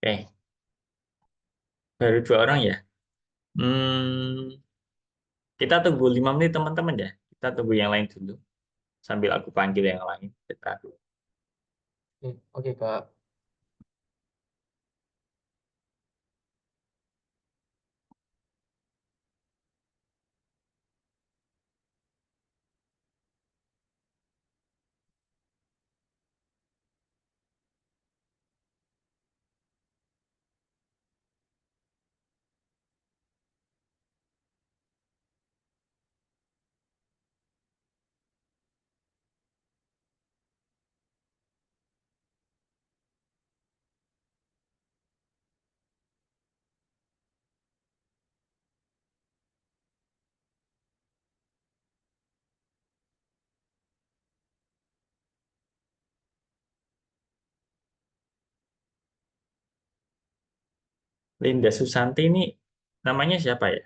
Oke, baru dua orang ya. Hmm, kita tunggu 5 menit teman-teman ya. Kita tunggu yang lain dulu. Sambil aku panggil yang lain. Bentar. Oke, oke, Kak. Linda Susanti ini namanya siapa ya?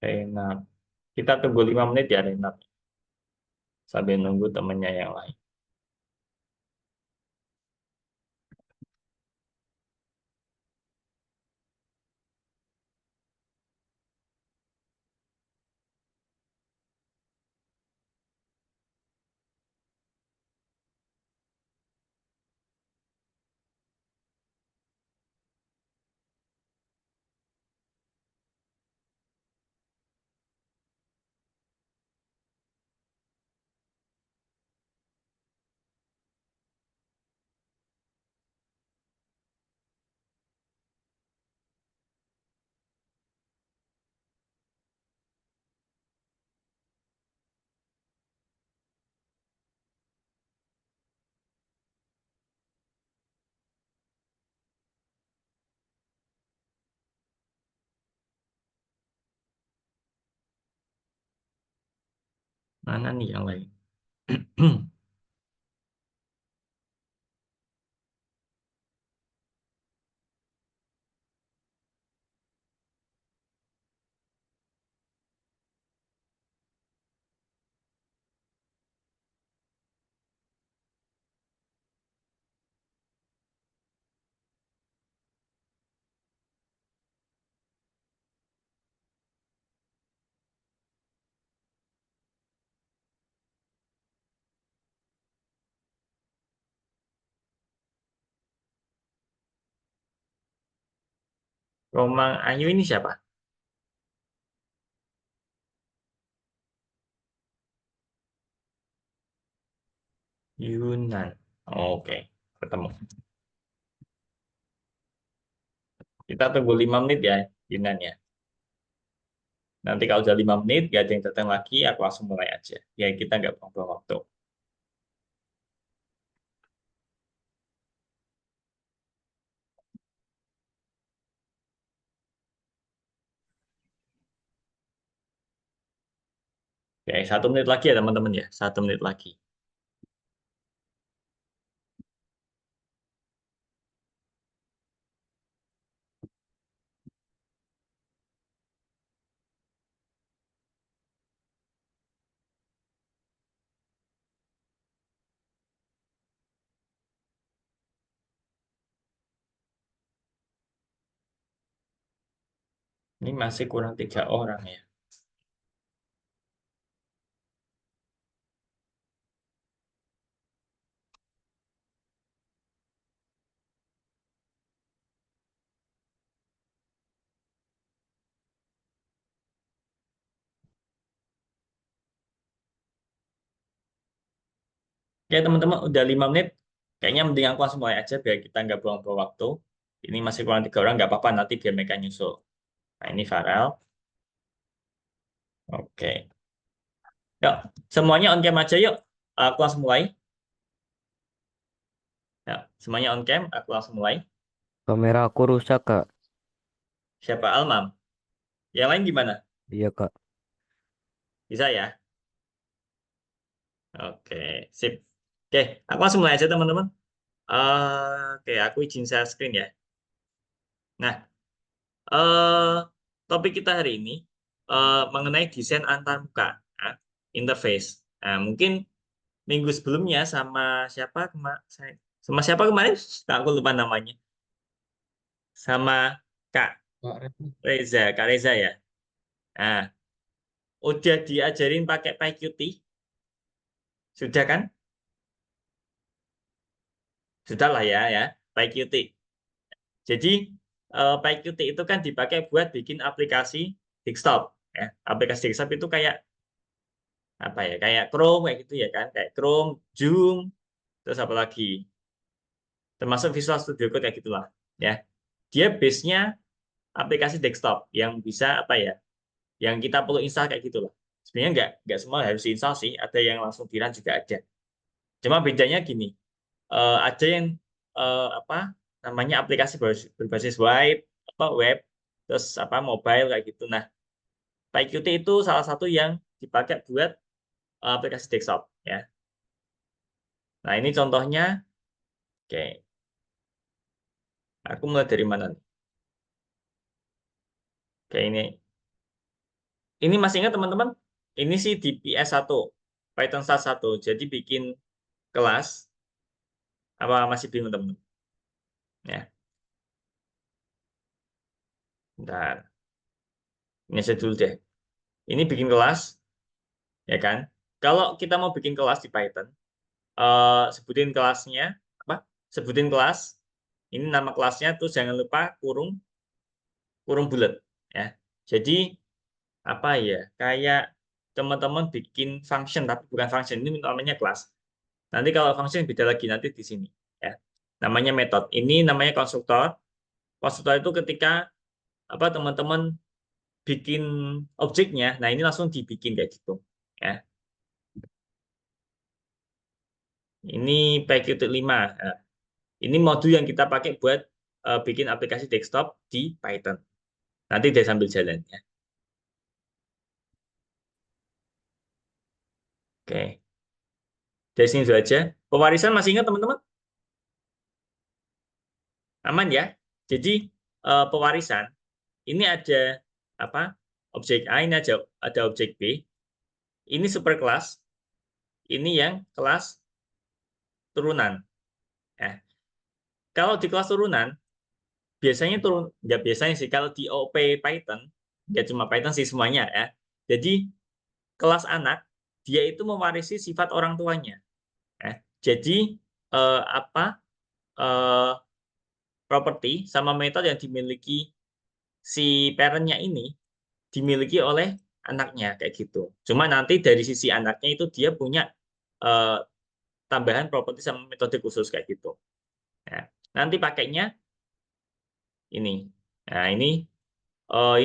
Renat. Kita tunggu 5 menit ya Renat. Sambil nunggu temennya yang lain. Mana nih yang lain? Romang Ayu ini siapa? Yunan. Oke, ketemu. Kita tunggu 5 menit ya, Yunan ya. Nanti kalau udah 5 menit, gak ada yang datang lagi, aku langsung mulai aja. Ya, kita nggak buang-buang waktu. Oke, 1 menit lagi ya teman-teman ya. 1 menit lagi. Ini masih kurang 3 orang ya. Ya teman-teman, udah 5 menit. Kayaknya mending aku langsung mulai aja biar kita nggak buang-buang waktu. Ini masih kurang 3 orang, nggak apa-apa nanti biar mereka nyusul. Nah, ini Farel. Oke. Yuk, semuanya on cam aja yuk. Aku langsung mulai. Ya, semuanya on cam, aku langsung mulai. Kamera aku rusak, Kak. Siapa Almam? Yang lain gimana? Iya, Kak. Bisa ya? Oke, sip. Oke, aku langsung mulai aja teman-teman. Oke, aku izin share screen ya. Nah, eh topik kita hari ini mengenai desain antarmuka, nah, interface. Nah, mungkin minggu sebelumnya sama siapa kemarin? Nah, aku lupa namanya. Sama Kak Kak Refli. Kak Reza ya. Nah, udah diajarin pakai PyQt, sudah kan? Sudah lah ya, PyQt. Jadi PyQt itu kan dipakai buat bikin aplikasi desktop. Ya. Aplikasi desktop itu kayak apa ya? Kayak Chrome kayak gitu ya kan? Kayak Chrome, Zoom, terus apa lagi? Termasuk Visual Studio Code kayak gitulah. Ya, dia base-nya aplikasi desktop yang bisa apa ya? Yang kita perlu install kayak gitulah. Sebenarnya nggak semua harus install sih. Ada yang langsung di run juga ada. Cuma bedanya gini, ada yang apa namanya aplikasi berbasis web, terus apa mobile kayak gitu. Nah, PyQt itu salah satu yang dipakai buat aplikasi desktop ya. Nah, ini contohnya. Oke, aku mulai dari mana nih? Oke, ini masih ingat teman-teman? Ini sih di PS1, Python Start 1. Jadi bikin kelas apa masih bingung teman-teman? Ya, bentar. Ini saya dulu deh. Ini bikin kelas, ya kan? Kalau kita mau bikin kelas di Python, sebutin kelasnya apa? Sebutin kelas. Ini nama kelasnya tuh jangan lupa kurung kurung bulat ya. Jadi apa ya? Kayak teman-teman bikin function tapi bukan function ini namanya kelas. Nanti kalau function beda lagi nanti di sini ya. Namanya method. Ini namanya konstruktor. Konstruktor itu ketika apa teman-teman bikin objeknya, nah ini langsung dibikin kayak gitu ya. Ini PyQt 5. Nah, ini modul yang kita pakai buat bikin aplikasi desktop di Python. Nanti deh sambil jalan ya. Oke, dari sini dulu aja. Pewarisan masih ingat teman-teman? Aman ya? Jadi pewarisan ini ada apa? Objek A, ini ada objek B. Ini super kelas, ini yang kelas turunan. Ya. Kalau di kelas turunan, biasanya turun, nggak biasanya sih, kalau di OP Python, nggak cuma Python sih semuanya ya. Jadi kelas anak, dia itu mewarisi sifat orang tuanya. Ya. Jadi apa eh, properti sama metode yang dimiliki si parentnya ini dimiliki oleh anaknya kayak gitu. Cuma nanti dari sisi anaknya itu dia punya eh, tambahan properti sama metode khusus kayak gitu. Nah, nanti pakainya ini. Nah, ini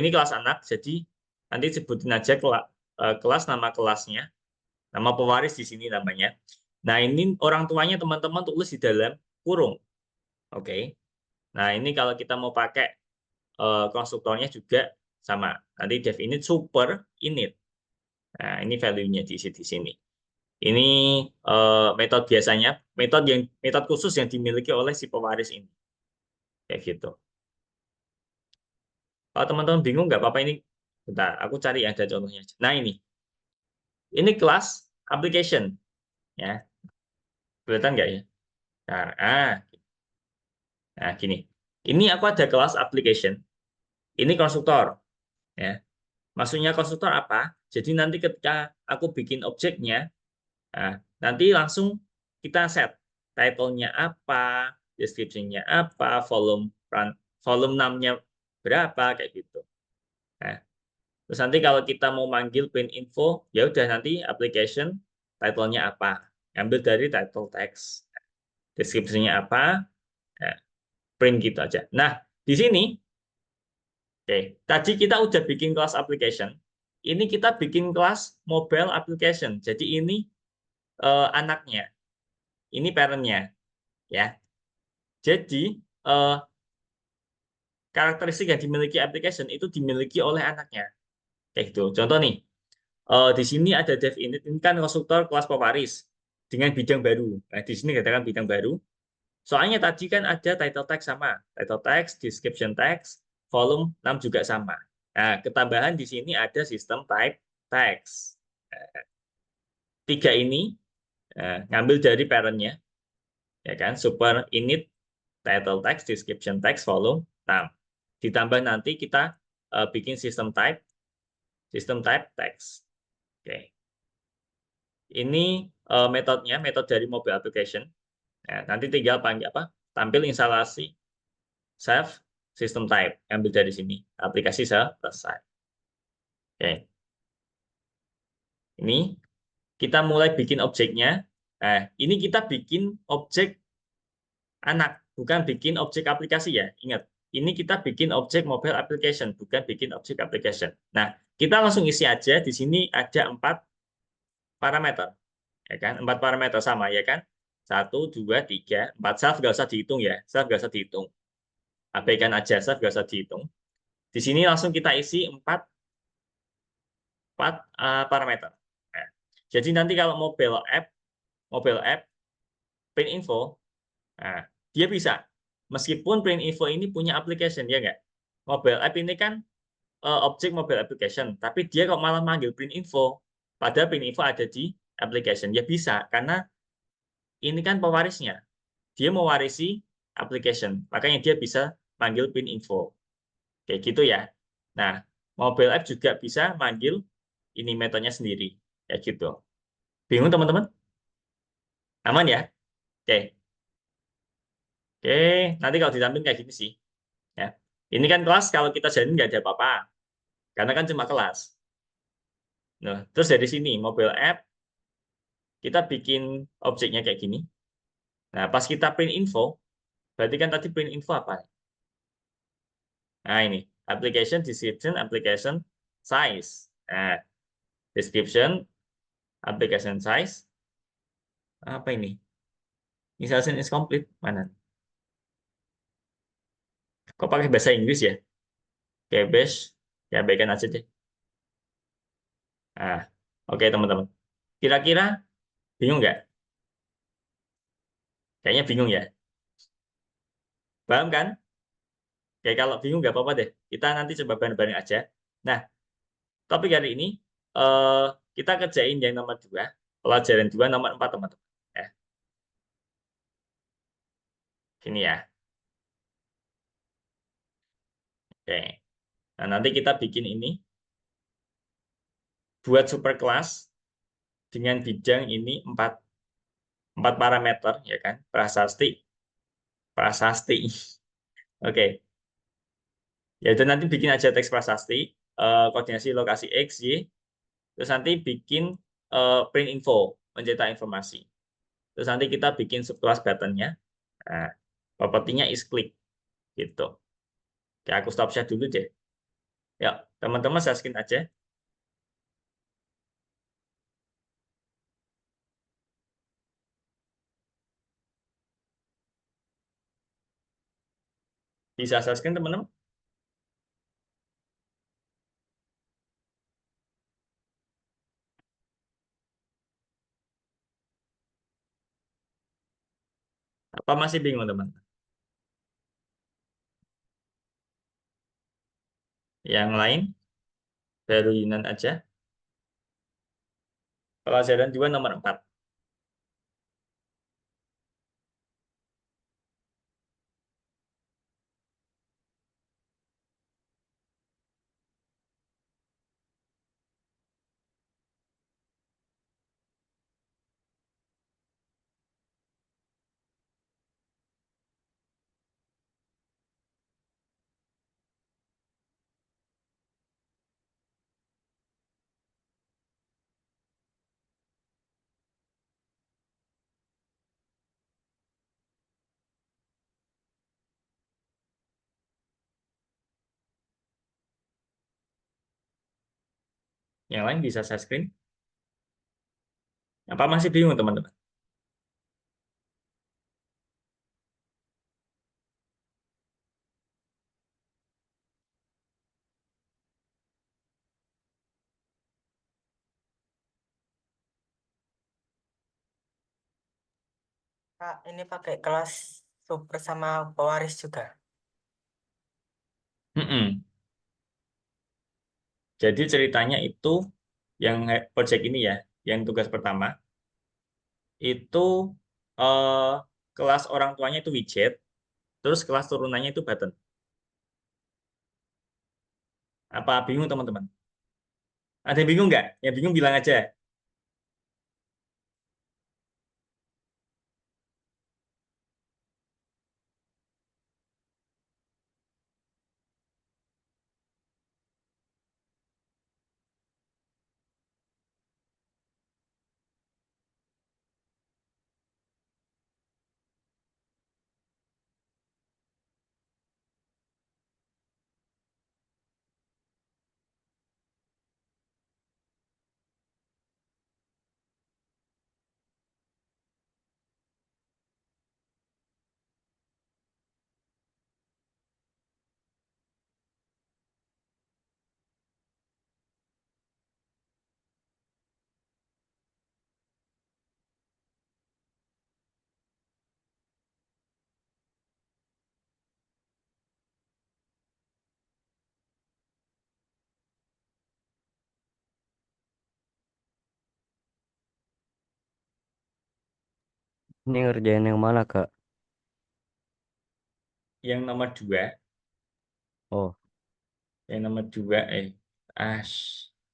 kelas anak, jadi nanti sebutin aja kelas nama kelasnya, nama pewaris di sini namanya. Nah, ini orang tuanya teman-teman tulis di dalam kurung. Oke. Nah, ini kalau kita mau pakai konstruktornya juga sama. Nanti def init super init. Nah, ini value-nya di sini. Ini metode biasanya, metode khusus yang dimiliki oleh si pewaris ini. Kayak gitu. Kalau teman-teman bingung nggak apa-apa ini. Bentar, aku cari ada contohnya. Nah, ini kelas application ya. Kelihatan nggak ya? Nah, gini. Ini aku ada kelas application. Ini konstruktor ya. Maksudnya konstruktor apa? Jadi nanti ketika aku bikin objeknya, nah, nanti langsung kita set title-nya apa, description-nya apa, volume namanya berapa kayak gitu. Nah, terus nanti kalau kita mau manggil print info, ya udah nanti application title-nya apa. Ambil dari title text. deskripsinya apa, nah, print gitu aja. Nah, di sini, oke, tadi kita udah bikin kelas application, ini kita bikin kelas mobile application. Jadi ini anaknya, ini parent-nya, ya. Jadi karakteristik yang dimiliki application itu dimiliki oleh anaknya, kayak gitu. Contoh nih, di sini ada dev init, ini kan konstruktor kelas pewaris dengan bidang baru. Nah, di sini katakan bidang baru. Soalnya tadi kan ada title text sama, title text, description text, volume 6 juga sama. Nah, ketambahan di sini ada sistem type text. Tiga ini ngambil dari parent-nya, ya kan, super init, title text, description text, volume 6. Ditambah nanti kita bikin sistem type text. Oke. Ini metodenya, metode dari mobile application. Nah, nanti tinggal panggil apa? Tampil instalasi save system type, ambil dari sini. Aplikasi selesai. Oke. Ini kita mulai bikin objeknya. Nah, ini kita bikin objek anak, bukan bikin objek aplikasi ya. Ingat, ini kita bikin objek mobile application, bukan bikin objek application. Nah, kita langsung isi aja. Di sini ada 4 parameter, ya kan? 4 parameter sama, ya kan? 1, 2, 3, 4. Self nggak usah dihitung ya. Self nggak usah dihitung. Abaikan aja, self nggak usah dihitung. Di sini langsung kita isi 4 parameter. Nah, jadi nanti kalau mobile app print info, nah, dia bisa. Meskipun print info ini punya application, ya nggak? Mobile app ini kan objek mobile application, tapi dia kok malah manggil print info. Padahal print info ada di application. Ya bisa, karena ini kan pewarisnya. Dia mewarisi application, makanya dia bisa manggil print info. Kayak gitu ya. Nah, mobile app juga bisa manggil ini metodenya sendiri. Kayak gitu. Bingung teman-teman? Aman ya? Oke. Oke, nanti kalau ditampilkan kayak gini sih. Ya. Ini kan kelas, kalau kita jalin nggak ada apa-apa. Karena kan cuma kelas. Nah, terus dari sini, mobile app, kita bikin objeknya kayak gini. Nah, pas kita print info, berarti kan tadi print info apa? Nah, ini. Application description, application size. Nah, description, application size. Apa ini? Installation is complete. Mana? Kok pakai bahasa Inggris ya? Kayak base, ya abaikan aja deh. Nah, oke teman-teman. Kira-kira bingung nggak? Kayaknya bingung ya. Paham kan? Oke, kalau bingung nggak apa-apa deh. Kita nanti coba bareng-bareng aja. Nah, topik hari ini eh, kita kerjain yang nomor 2, pelajaran 2 nomor 4 teman-teman. Ya, sini ya. Oke. Nah, nanti kita bikin ini buat superclass dengan bidang ini 4 parameter, ya kan? Prasasti, prasasti. Oke. Ya itu nanti bikin aja teks prasasti, koordinasi lokasi X, Y, terus nanti bikin print info, mencetak informasi. Terus nanti kita bikin subclass button-nya. Nah, propertinya is click gitu. Oke, aku stop share dulu deh. Ya, teman-teman saya skin aja. Bisa saya skin teman-teman? Apa masih bingung teman? Yang lain baru Yunan aja. Pelajaran 2 nomor 4. Yang lain bisa share screen? Apa masih bingung, teman-teman? Kak, ini pakai kelas super sama pewaris juga. Mm-mm. Jadi ceritanya itu yang project ini ya, yang tugas pertama itu eh, kelas orang tuanya itu widget, terus kelas turunannya itu button. Apa bingung, teman-teman? Ada yang bingung nggak? Yang bingung bilang aja. Ini ngerjain yang mana, Kak? Yang nomor 2, Oh, yang nomor 2,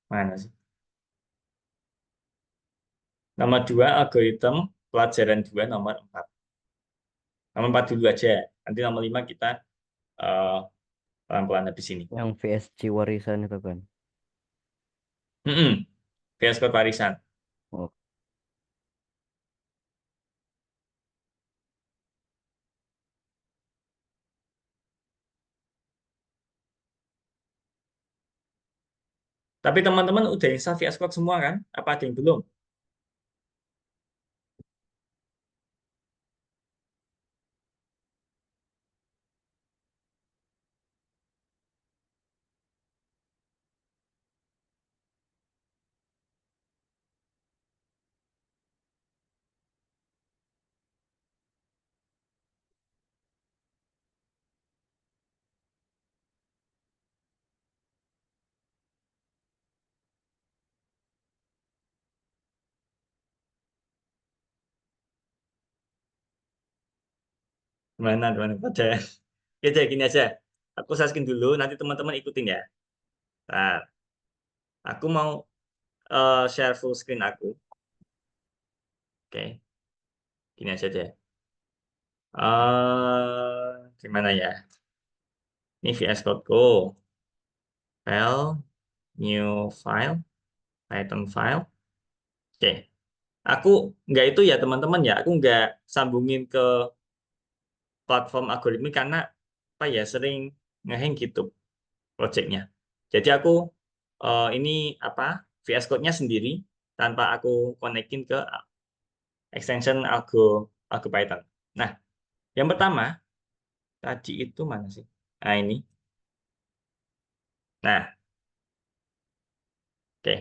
mana sih? Nomor 2 algoritma pelajaran 2 nomor 4. Nomor 4 dulu aja. Nanti nomor 5 kita eh, pelan-pelan habis ini. yang VSC warisan itu kan. VS Code warisan. Oh, Tapi teman-teman udah install VS Code semua kan? Apa ada yang belum? Gimana pada? Ya udah, gini aja. Aku saskin dulu, nanti teman-teman ikutin ya. Nah, aku mau share full screen aku. Oke, gini aja deh. Gimana ya? Ini VS Code Go. File, new file, Python file. Oke, aku nggak itu ya teman-teman ya. Aku nggak sambungin ke platform algoritmik karena apa ya, sering ngehang gitu projectnya. Jadi aku ini apa, VS Code-nya sendiri tanpa aku konekin ke extension Algo Python. Nah, yang pertama tadi itu mana sih? Nah, ini. Nah, oke.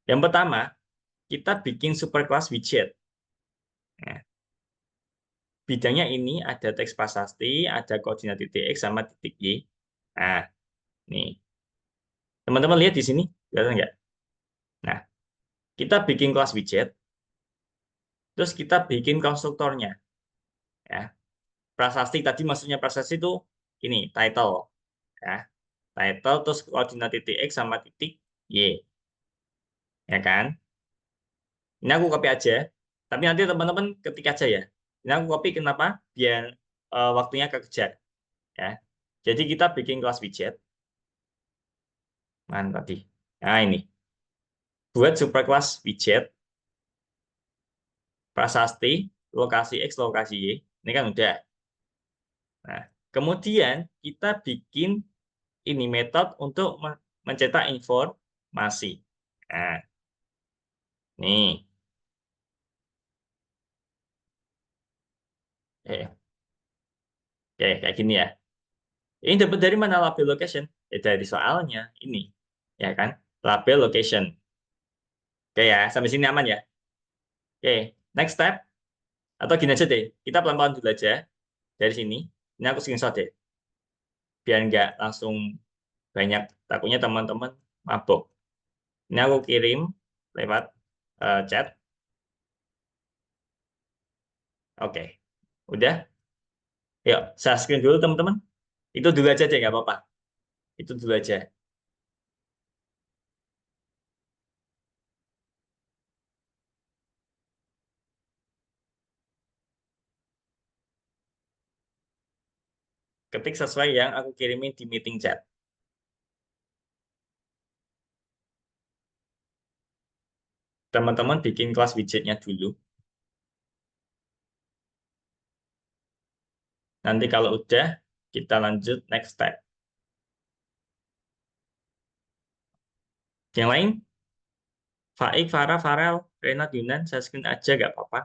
Yang pertama kita bikin superclass widget. Nah, bidangnya ini ada teks prasasti, ada koordinat titik X sama titik Y. Nah, nih. Teman-teman lihat di sini, kelihatan nggak? Nah, kita bikin kelas widget, terus kita bikin konstruktornya. Ya. Prasasti tadi maksudnya prasasti itu ini title, ya. Title terus koordinat titik X sama titik Y, ya kan? Ini aku copy aja, tapi nanti teman-teman ketik aja ya. Ini aku copy kenapa? Biar waktunya kekejar, ya. Jadi kita bikin kelas widget, mana tadi? Nah ini, buat superclass widget, prasasti, lokasi X, lokasi Y. Ini kan udah. Nah, kemudian kita bikin ini metode untuk mencetak informasi. Nah, nih. Oke, kayak gini ya. Ini dapat dari mana label location? Ya, dari soalnya ini, ya kan? Label location. Oke ya, sampai sini aman ya. Oke, next step. Atau gini aja deh, kita pelan-pelan dulu aja dari sini. Ini aku screenshot deh, biar nggak langsung banyak. Takutnya teman-teman mabuk. Ini aku kirim lewat chat. Oke, udah. Yuk, saya screen dulu teman-teman. Itu dulu aja deh, nggak apa-apa. Itu dulu aja. Ketik sesuai yang aku kirimin di meeting chat. Teman-teman bikin kelas widgetnya dulu. Nanti kalau udah, kita lanjut next step. Yang lain, Faik, Farah, Farel, Renat, Yunan, saya screen aja nggak apa-apa.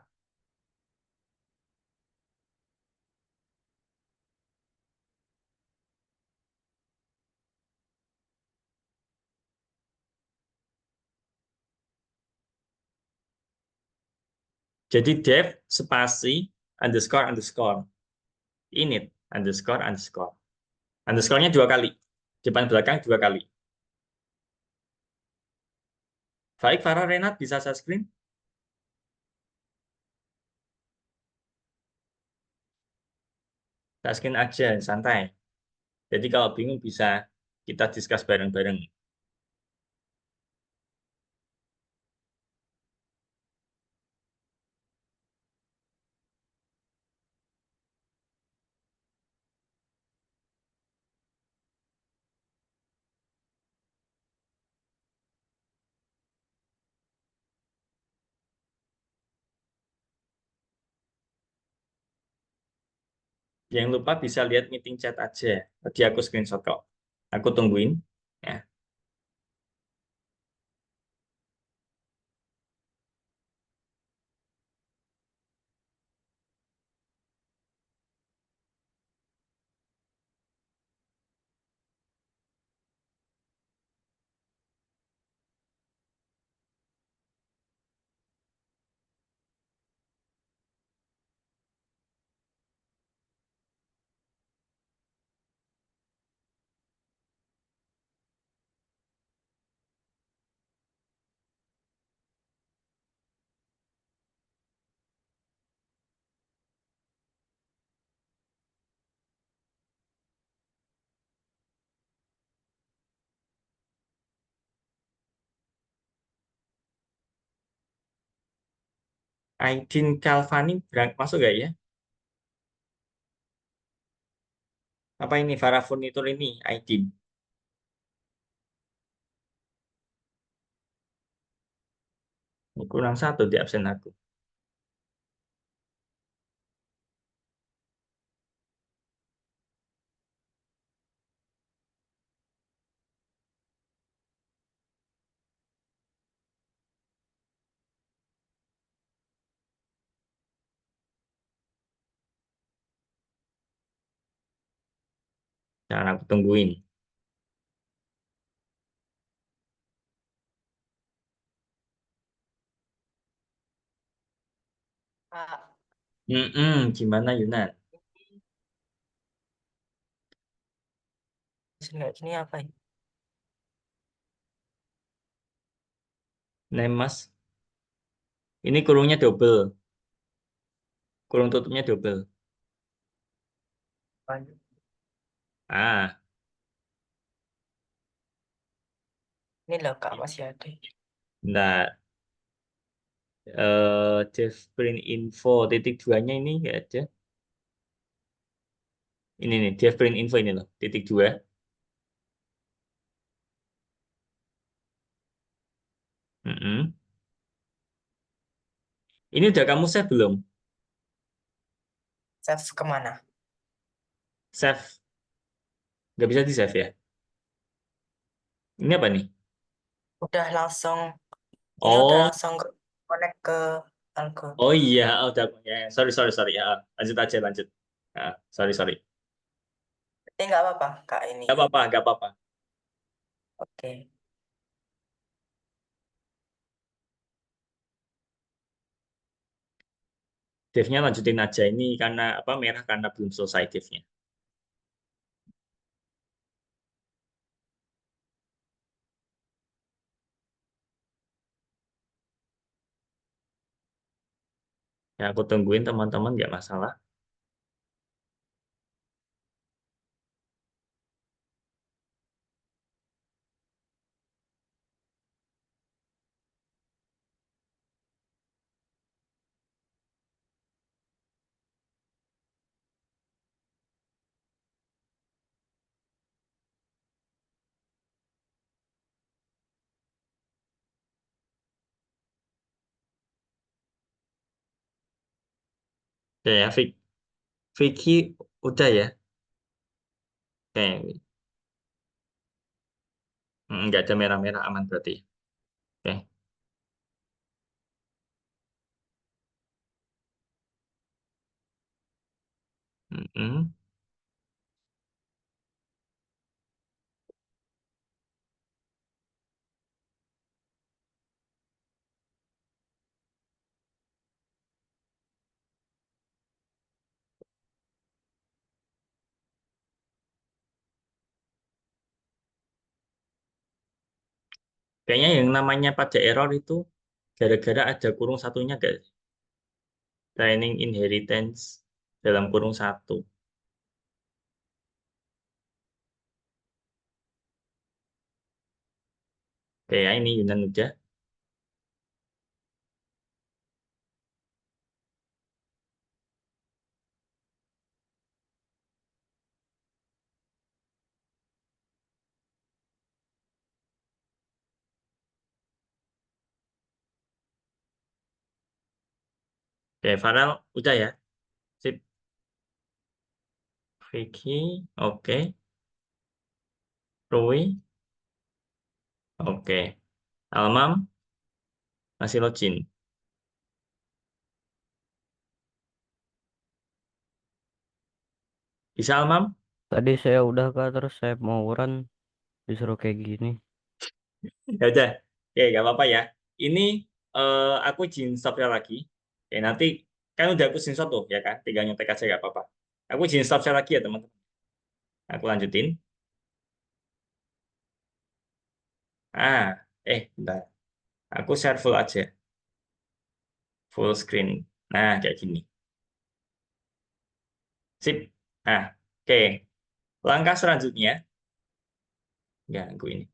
Jadi dev spasi underscore underscore init underscore underscore. Underscore-nya 2 kali. Depan belakang 2 kali. Faik, Farah, Renat, bisa saya screen? Saya screen aja, santai. Jadi kalau bingung bisa kita discuss bareng-bareng. Yang lupa bisa lihat meeting chat aja. Tadi aku screenshot kok. Aku tungguin. Ya. Aidin Kalvani masuk gak ya? Apa ini Farah Furnitur ini? Aidin. Ini kurang 1 di absen aku. Jangan aku tungguin. Kak, Gimana Yunan? sini apa ya? Name mas. Ini kurungnya double. Kurung tutupnya double. Ah, Ini loh Kak, masih ada. enggak. Dev print info titik 2-nya ini enggak ada. Ini nih, Dev print info ini loh, titik 2. Mm-mm. Ini udah kamu save belum? Save kemana? Save. Nggak bisa di save ya? Ini apa nih? udah langsung ini udah Oh, langsung connect ke algo. oh iya, oh, udah ya. Sorry, sorry, sorry. Ya, lanjut aja, lanjut. Sorry, sorry. Tapi nggak apa-apa Kak ini. Gak apa-apa, gak apa-apa. Oke. Div-nya lanjutin aja ini karena apa merah karena belum selesai div-nya. Ya, aku tungguin teman-teman, nggak masalah. Oke ya, Vicky udah ya. Oke, nggak ada merah-merah, aman berarti. Oke. Mm-mm. Kayaknya yang namanya pada error itu gara-gara ada kurung satunya, guys. Training inheritance dalam kurung satu. Oke ya, ini Yunan udah. Oke, Farel udah ya. Sip. Vicky, oke. Rui, oke. Almam, masih login. Bisa Almam? Tadi saya udah Kak, terus saya mau run disuruh kayak gini. Ya udah. Oke, nggak apa-apa ya. Ini aku izin stop-nya lagi. Oke, nanti kan udah aku screenshot tuh, ya kan? Tinggal nyontek aja nggak apa-apa. Aku izin stop-nya lagi ya, teman-teman. Aku lanjutin. Bentar. Aku share full aja. Full screen. Nah, kayak gini. Sip. Nah, oke. Langkah selanjutnya, ya, aku ini.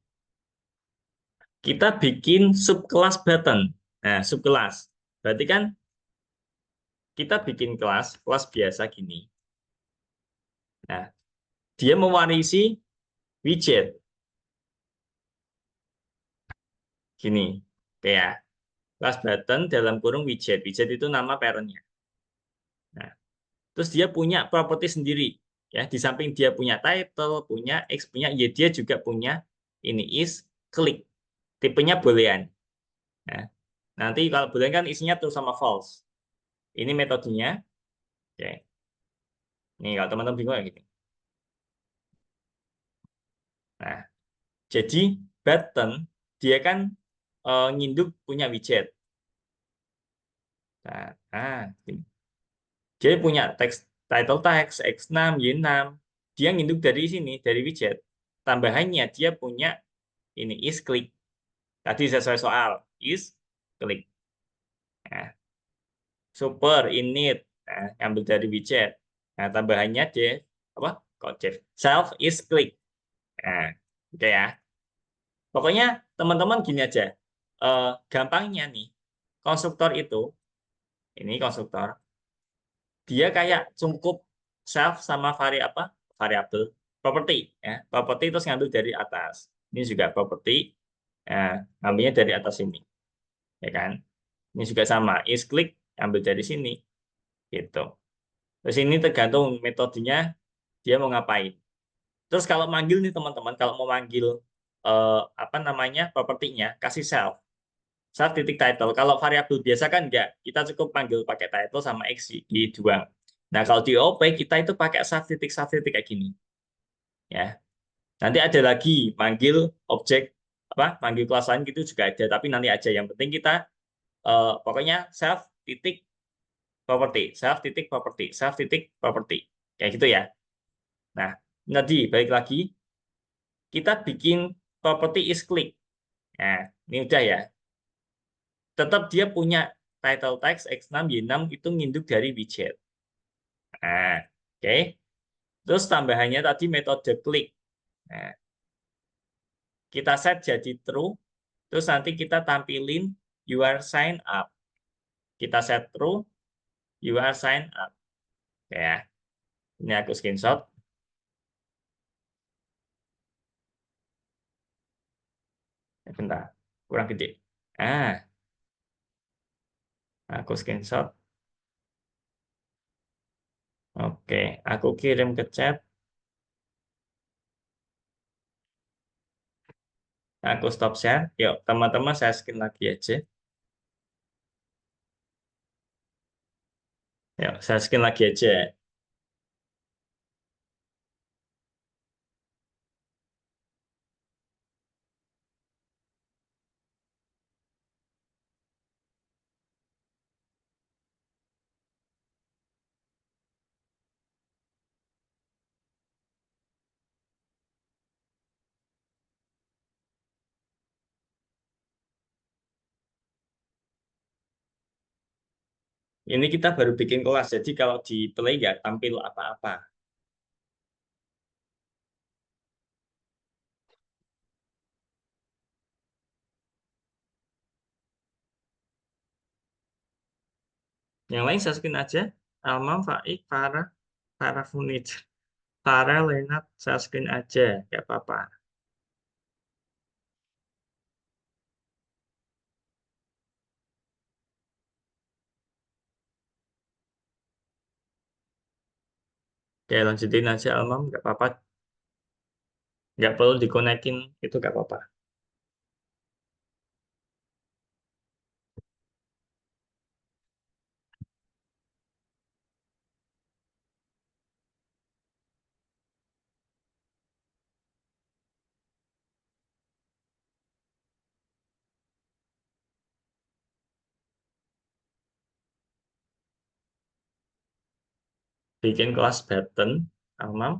Kita bikin subkelas button. Nah, subkelas. Berarti kan kita bikin kelas biasa gini. Nah, dia mewarisi widget. Gini. Oke ya. Kelas button dalam kurung widget. Widget itu nama parent-nya. Nah, terus dia punya properti sendiri. Ya, di samping dia punya title, punya X, punya Y, dia juga punya ini is click. Tipenya boolean. Nah, nanti kalau boolean kan isinya true sama false. Ini metodenya. Oke. Nih, kalau teman-teman bingung ya gini. Nah, jadi button dia kan nginduk punya widget. Gini. Dia punya teks title text X6, Y6. Dia nginduk dari sini, dari widget. Tambahannya dia punya ini is click. Tadi sesuai soal is click. Nah, super init. Nah, ambil dari widget. Nah, tambahannya dia apa? Kok self is click. Nah, oke ya. Pokoknya teman-teman gini aja. Gampangnya nih, konstruktor itu, ini konstruktor, dia kayak cukup self sama variabel property ya. Property terus ngambil dari atas. Ini juga property, ngambilnya dari atas ini, ya kan? Ini juga sama, is click ambil dari sini, gitu. Terus ini tergantung metodenya dia mau ngapain. Terus kalau manggil nih teman-teman, kalau mau manggil apa namanya propertinya, kasih self titik title. Kalau variabel biasa kan enggak, kita cukup panggil pakai title sama x di dua. Nah kalau di OP kita itu pakai self titik kayak gini, ya. Nanti ada lagi manggil objek apa, manggil kelas lain gitu juga ada, tapi nanti aja. Yang penting kita pokoknya self titik property, self titik property, self titik property, kayak gitu ya. Nah, nanti balik lagi kita bikin property is click. Nah, ini udah ya. Tetap dia punya title text X6 Y6 itu nginduk dari widget. Nah, oke. Terus tambahannya tadi metode klik. Nah, kita set jadi true, terus nanti kita tampilin you are sign up. Kita set true, you are sign up. Ya, ini aku screenshot. Bentar, kurang gede. Ah, aku screenshot. Oke, aku kirim ke chat. Aku stop share. Yuk, teman-teman saya screen lagi aja. Yuk, saya screen lagi aja. Ini kita baru bikin kelas, jadi kalau di play nggak tampil apa-apa. Yang lain saya screen aja. Almam, Faik, Farah Funit, Farah, Lenat, saya screen aja, nggak apa-apa. Ya lanjutin aja Almam, nggak apa-apa. Nggak perlu dikonekin, itu nggak apa-apa. Bikin kelas button, Almam.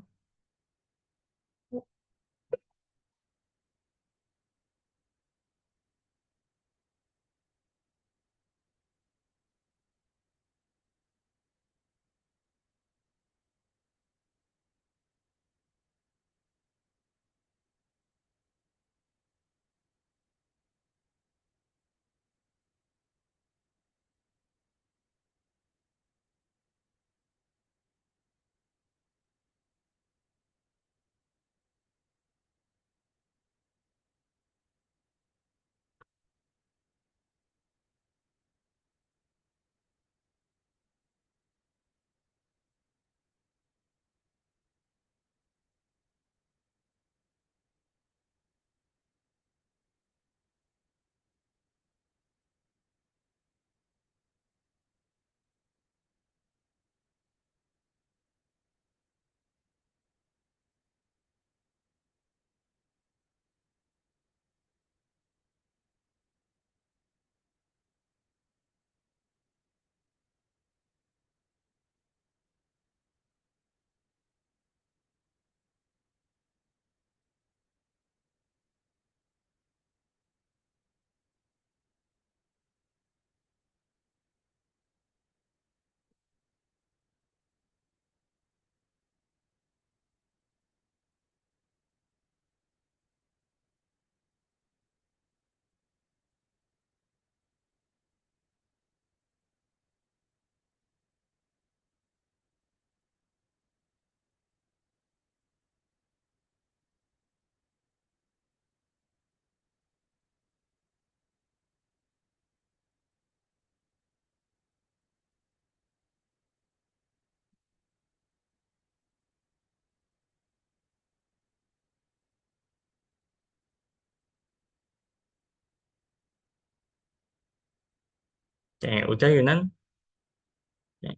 Oke, udah Yunan? Oke.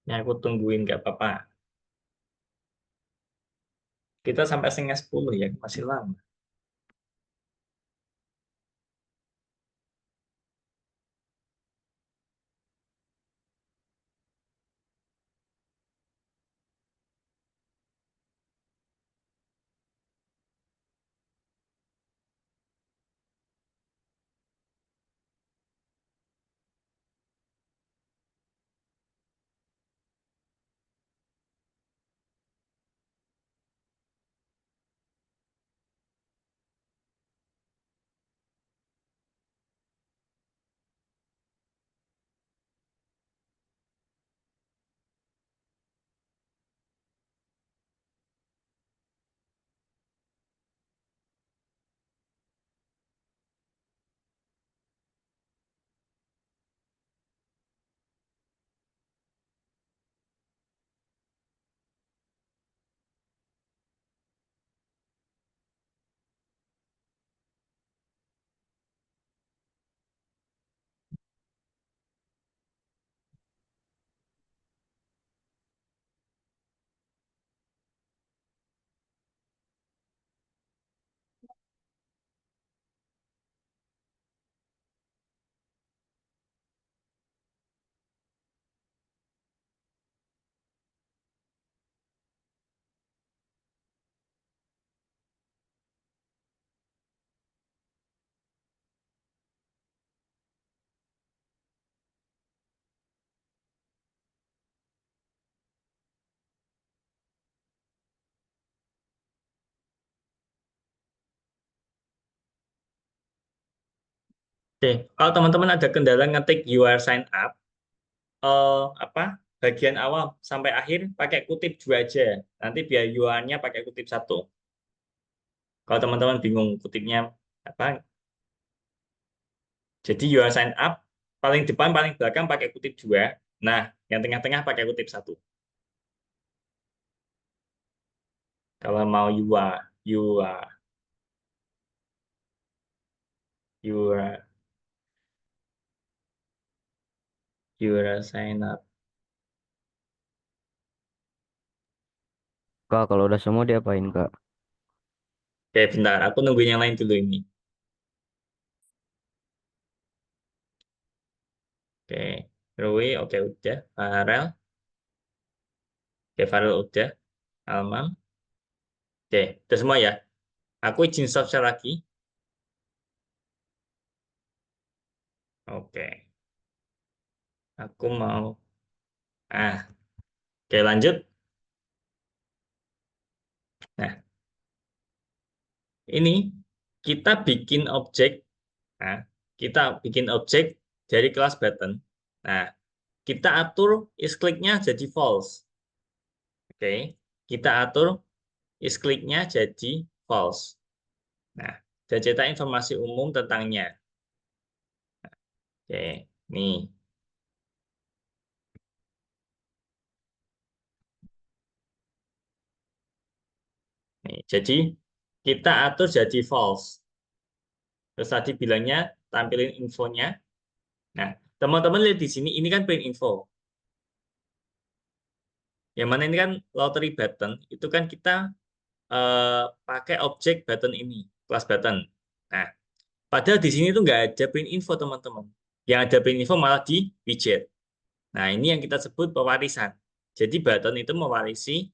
Ya, aku tungguin nggak apa-apa. Kita sampai 9:30 ya, masih lama. Oke, kalau teman-teman ada kendala ngetik you are sign up, apa bagian awal sampai akhir pakai kutip 2 aja. Nanti biar you are-nya pakai kutip 1. Kalau teman-teman bingung kutipnya apa, jadi you are sign up, paling depan, paling belakang pakai kutip 2. Nah, yang tengah-tengah pakai kutip 1. Kalau mau you are, you are sign up. Kak, kalau udah semua diapain, Kak? Oke, bentar, aku nungguin yang lain dulu ini. Oke, Rui, oke udah. Farel, oke Farel udah. Alman, oke, udah semua ya. Aku izin stop share lagi. Oke, aku mau. Oke lanjut. Nah, ini kita bikin objek. Nah, kita bikin objek dari kelas button. Nah, kita atur is click-nya jadi false. Oke, kita atur is click-nya jadi false. Nah, dan cetak informasi umum tentangnya. Oke, nih. Nih, jadi kita atur jadi false. Terus tadi bilangnya tampilin infonya. Nah, teman-teman lihat di sini, ini kan print info. Yang mana ini kan lottery button, itu kan kita pakai objek button ini, kelas button. Nah, padahal di sini tuh nggak ada print info, teman-teman. Yang ada print info malah di widget. Nah, ini yang kita sebut pewarisan. Jadi button itu mewarisi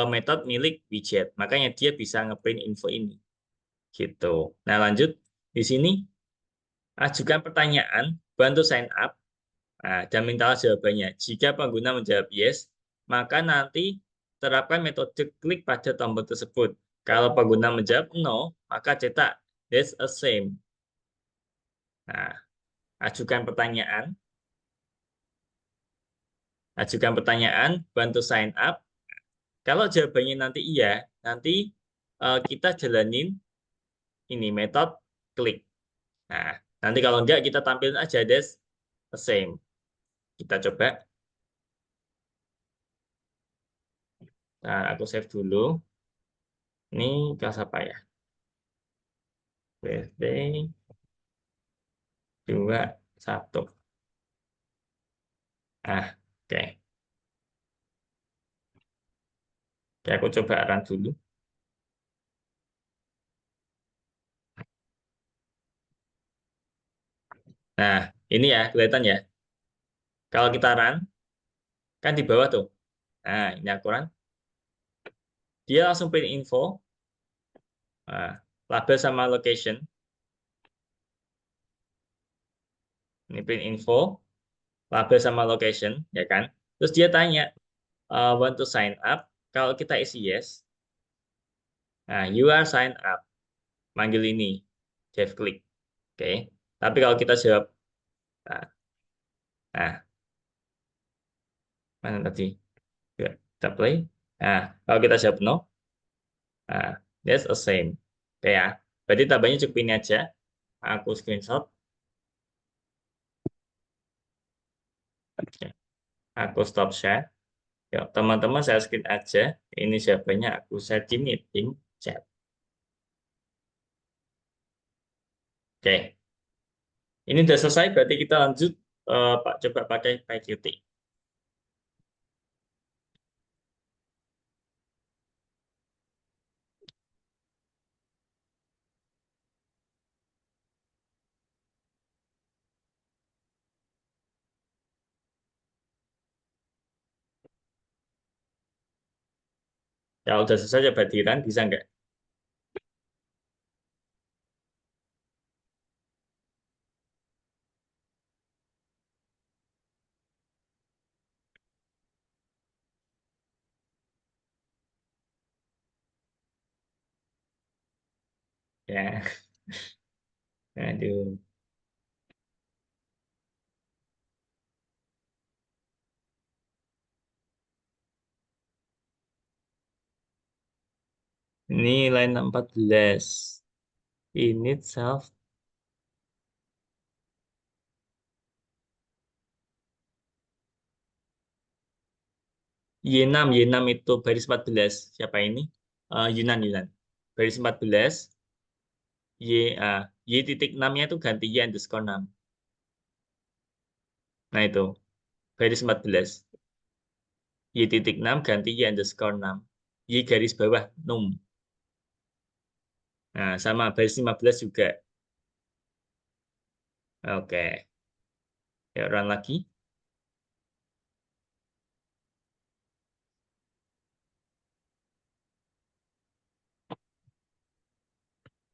metode milik widget. Makanya dia bisa ngeprint info ini. Gitu. Nah, lanjut. Di sini, ajukan pertanyaan, bantu sign up, dan mintalah jawabannya. Jika pengguna menjawab yes, maka nanti terapkan metode klik pada tombol tersebut. Kalau pengguna menjawab no, maka cetak that's a same. Nah, ajukan pertanyaan, bantu sign up. Kalau jawabannya nanti iya, nanti kita jalanin ini metode klik. Nah, Nanti kalau enggak, kita tampilin aja that's the same. Kita coba. Nah, aku save dulu. Ini kelas apa ya? Birthday 21. Oke. Oke, aku coba run dulu. Nah, ini ya, kelihatan ya. Kalau kita run, kan di bawah tuh. Nah, ini aku run. Dia langsung print info. Nah, label sama location. Ini print info, label sama location, ya kan? Terus dia tanya, want to sign up? Kalau kita isi yes, nah, you are sign up. Manggil ini, Jeff klik. Oke. Tapi kalau kita jawab, nah, nah, mana tadi? Ya, kita play. Nah, kalau kita jawab no, nah, that's the same. Oke ya. Berarti tambahnya cukup ini aja. Aku screenshot. Oke. Aku stop share. Ya, teman-teman saya screen aja. Ini jawabannya aku share di meeting chat. Oke. Ini udah selesai, berarti kita lanjut Pak coba pakai PyQt. Kalau udah selesai coba di run, bisa nggak? Ya, aduh. Ini line 14. Init self. Y6 itu baris 14. Siapa ini? Yunan, Yunan. Baris 14. Y titik 6-nya itu ganti Y underscore 6. Nah itu, baris 14. Y titik 6 ganti Y underscore 6. Y garis bawah, num. Nah, sama baris 15 juga. Oke. Ya, run lagi.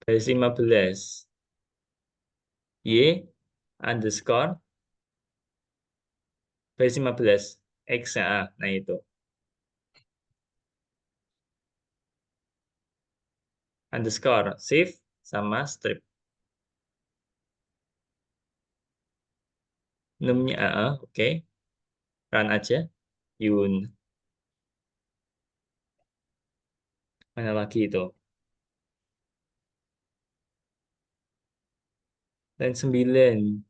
Baris 15. Y underscore baris 15. X, nah itu. Underscore, shift, sama strip. Numnya, oke. Run aja. Yun. Mana lagi itu? Dan 9.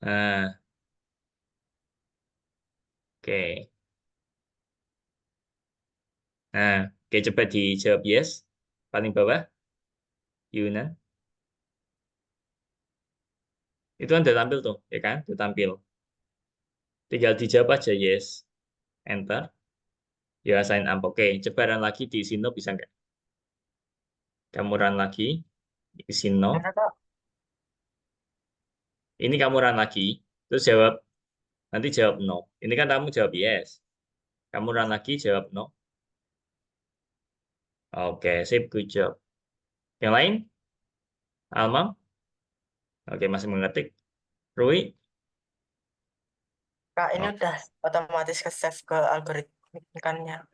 Nah, oke. Nah, oke, coba dijawab yes. Paling bawah, Yunan. Itu kan udah tampil tuh, ya kan? Udah tampil. Tinggal dijawab aja yes. Enter. Ya, sign up. Oke, coba run lagi di Sino bisa nggak? Kamu run lagi di Sino. Mana Kak? Ini kamu run lagi. Terus jawab, nanti jawab no. Ini kan kamu jawab yes. Kamu run lagi, jawab no. Oke, sip, good job. Yang lain? Almam? Oke, masih mengetik. Rui? Kak, ini Oh, udah otomatis ke save ke algoritmikanya.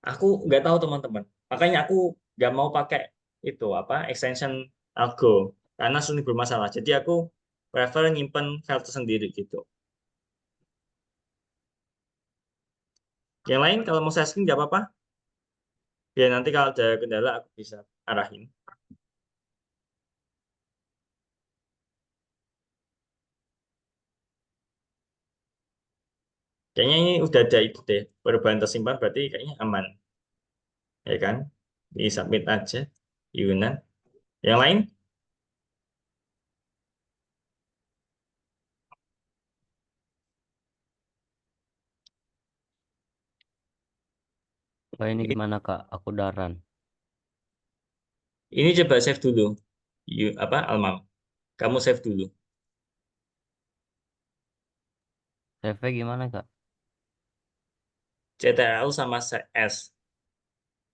aku nggak tahu teman-teman. Makanya aku nggak mau pakai itu apa extension Algo karena sering bermasalah. Jadi aku prefer nyimpen file sendiri gitu. Yang lain kalau mau saya screen nggak apa-apa. Biar nanti kalau ada kendala aku bisa arahin. Kayaknya ini udah ada itu deh, perubahan tersimpan berarti kayaknya aman, ya kan? Di submit aja, Yunan. Yang lain? Kak, ini gimana Kak? Aku daran. Ini coba save dulu, Almam. Kamu save dulu. Save gimana Kak? CTRL sama S,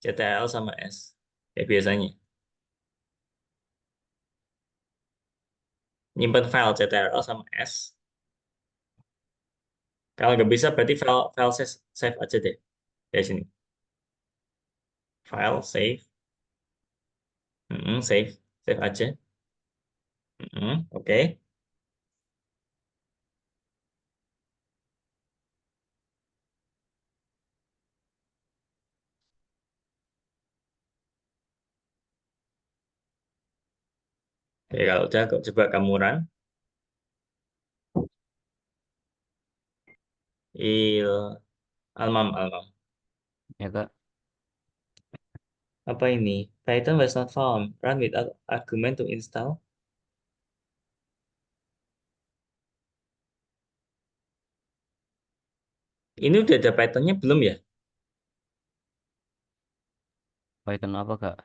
CTRL sama S, kayak biasanya. Nyimpen file CTRL sama S. Kalau nggak bisa berarti file save aja deh dari sini. File save, save aja. Oke. Oke, kalau udah coba kamu run. Il Almam. Ya Kak. Apa ini? Python was not found. Run without argument to install. Ini udah ada Pythonnya belum ya? Python apa Kak?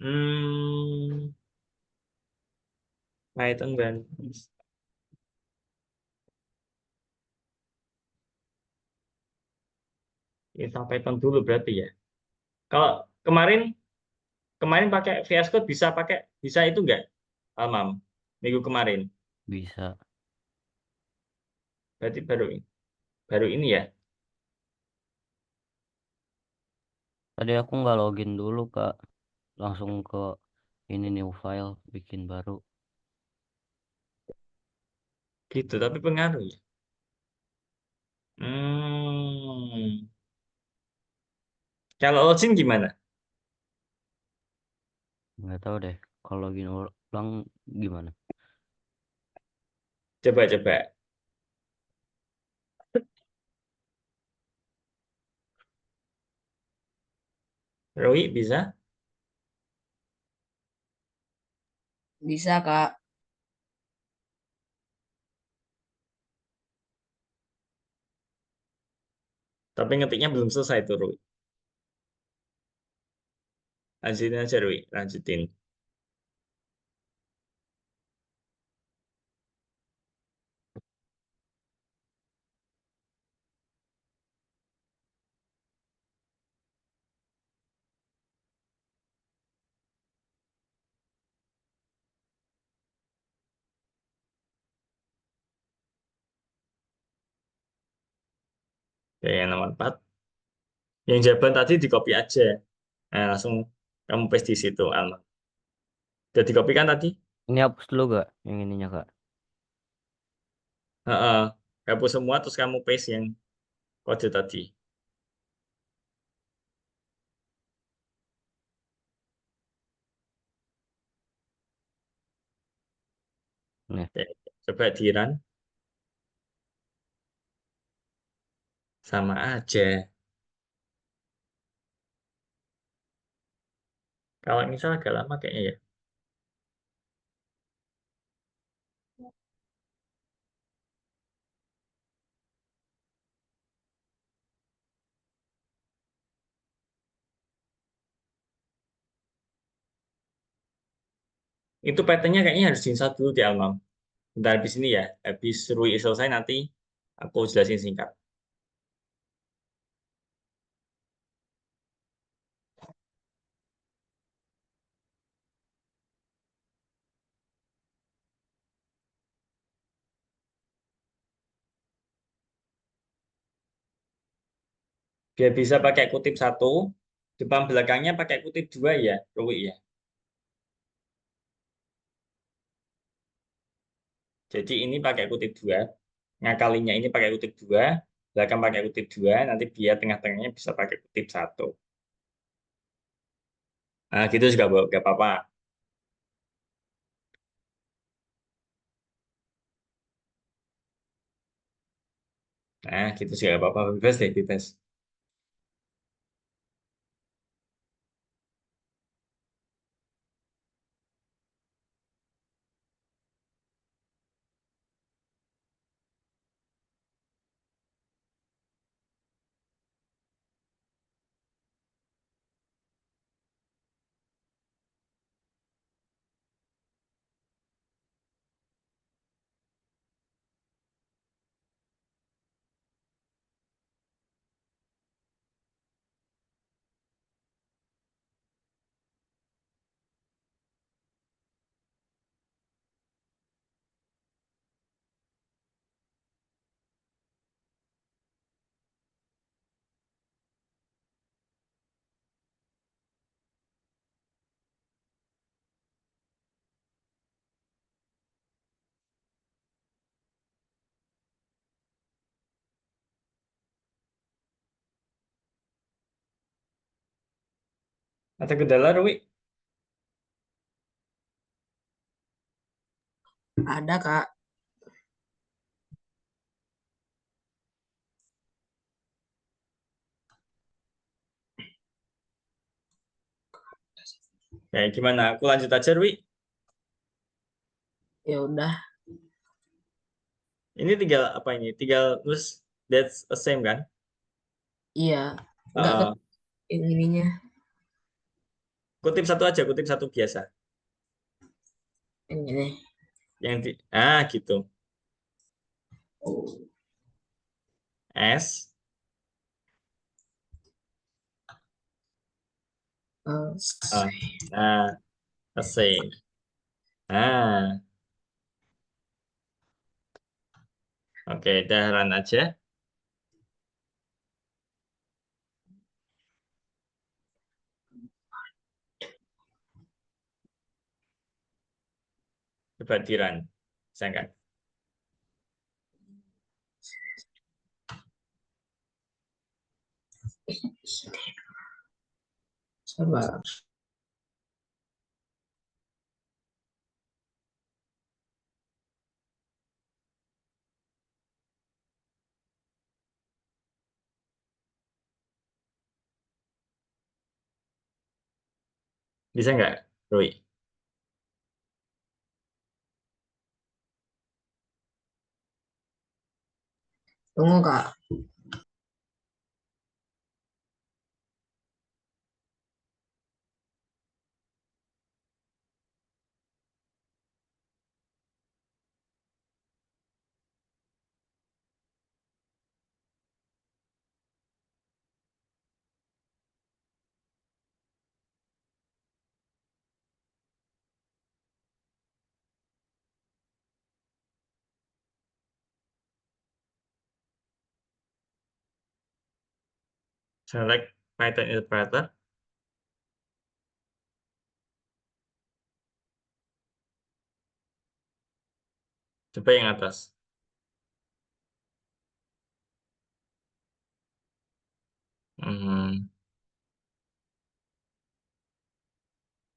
Hmm, Python dan install Python dulu berarti ya. Kalau kemarin kemarin pakai VS Code bisa itu enggak? Almam minggu kemarin. Bisa. Berarti baru ini ya. Tadi aku nggak login dulu Kak. Langsung ke ini new file. Bikin baru. Gitu, tapi pengaruh ya. Hmm. Kalau login gimana? Nggak tahu deh. Kalau login ulang gimana? Coba. Roi bisa? Bisa, Kak. Tapi ngetiknya belum selesai tuh Roi. Lanjutin aja Roi, lanjutin. Oke, yang nomor 4. Yang jawaban tadi di copy aja. Nah, langsung kamu paste di situ, Alma. Udah di copy kan tadi? Ini hapus dulu gak? Yang ininya Kak. Heeh. Hapus semua, terus kamu paste yang kode tadi. Nih. Oke, coba di run. Sama aja. Kalau misal agak lama kayaknya ya. Itu patternnya kayaknya harus diinstal dulu di Almam. Bentar habis ini ya. Habis Rui selesai nanti aku jelasin singkat. Biar bisa pakai kutip 1, depan belakangnya pakai kutip 2 ya, Rui ya. Jadi ini pakai kutip 2, ngakalinya ini pakai kutip 2, belakang pakai kutip 2, nanti biar tengah-tengahnya bisa pakai kutip 1. Nah, gitu juga nggak apa-apa. Nah, gitu juga nggak apa-apa. Bebas deh, bebas. Ada kendala, Rui? Ada, Kak. Kayak gimana? Aku lanjut aja, Rui. Ya udah. Ini tinggal apa ini? Tinggal terus that's the same kan? Iya. Nggak ke Eh, yang ininya. kutip 1 aja, kutip 1 biasa. Yang ini. Gitu. Oh. S Eh, nah, the same. Nah, oke, daharan aja. Coba di-run. Bisa nggak? Sabar. Bisa nggak, Rui? Tunggu, Kak. Select Python interpreter. Coba yang atas. Hmm.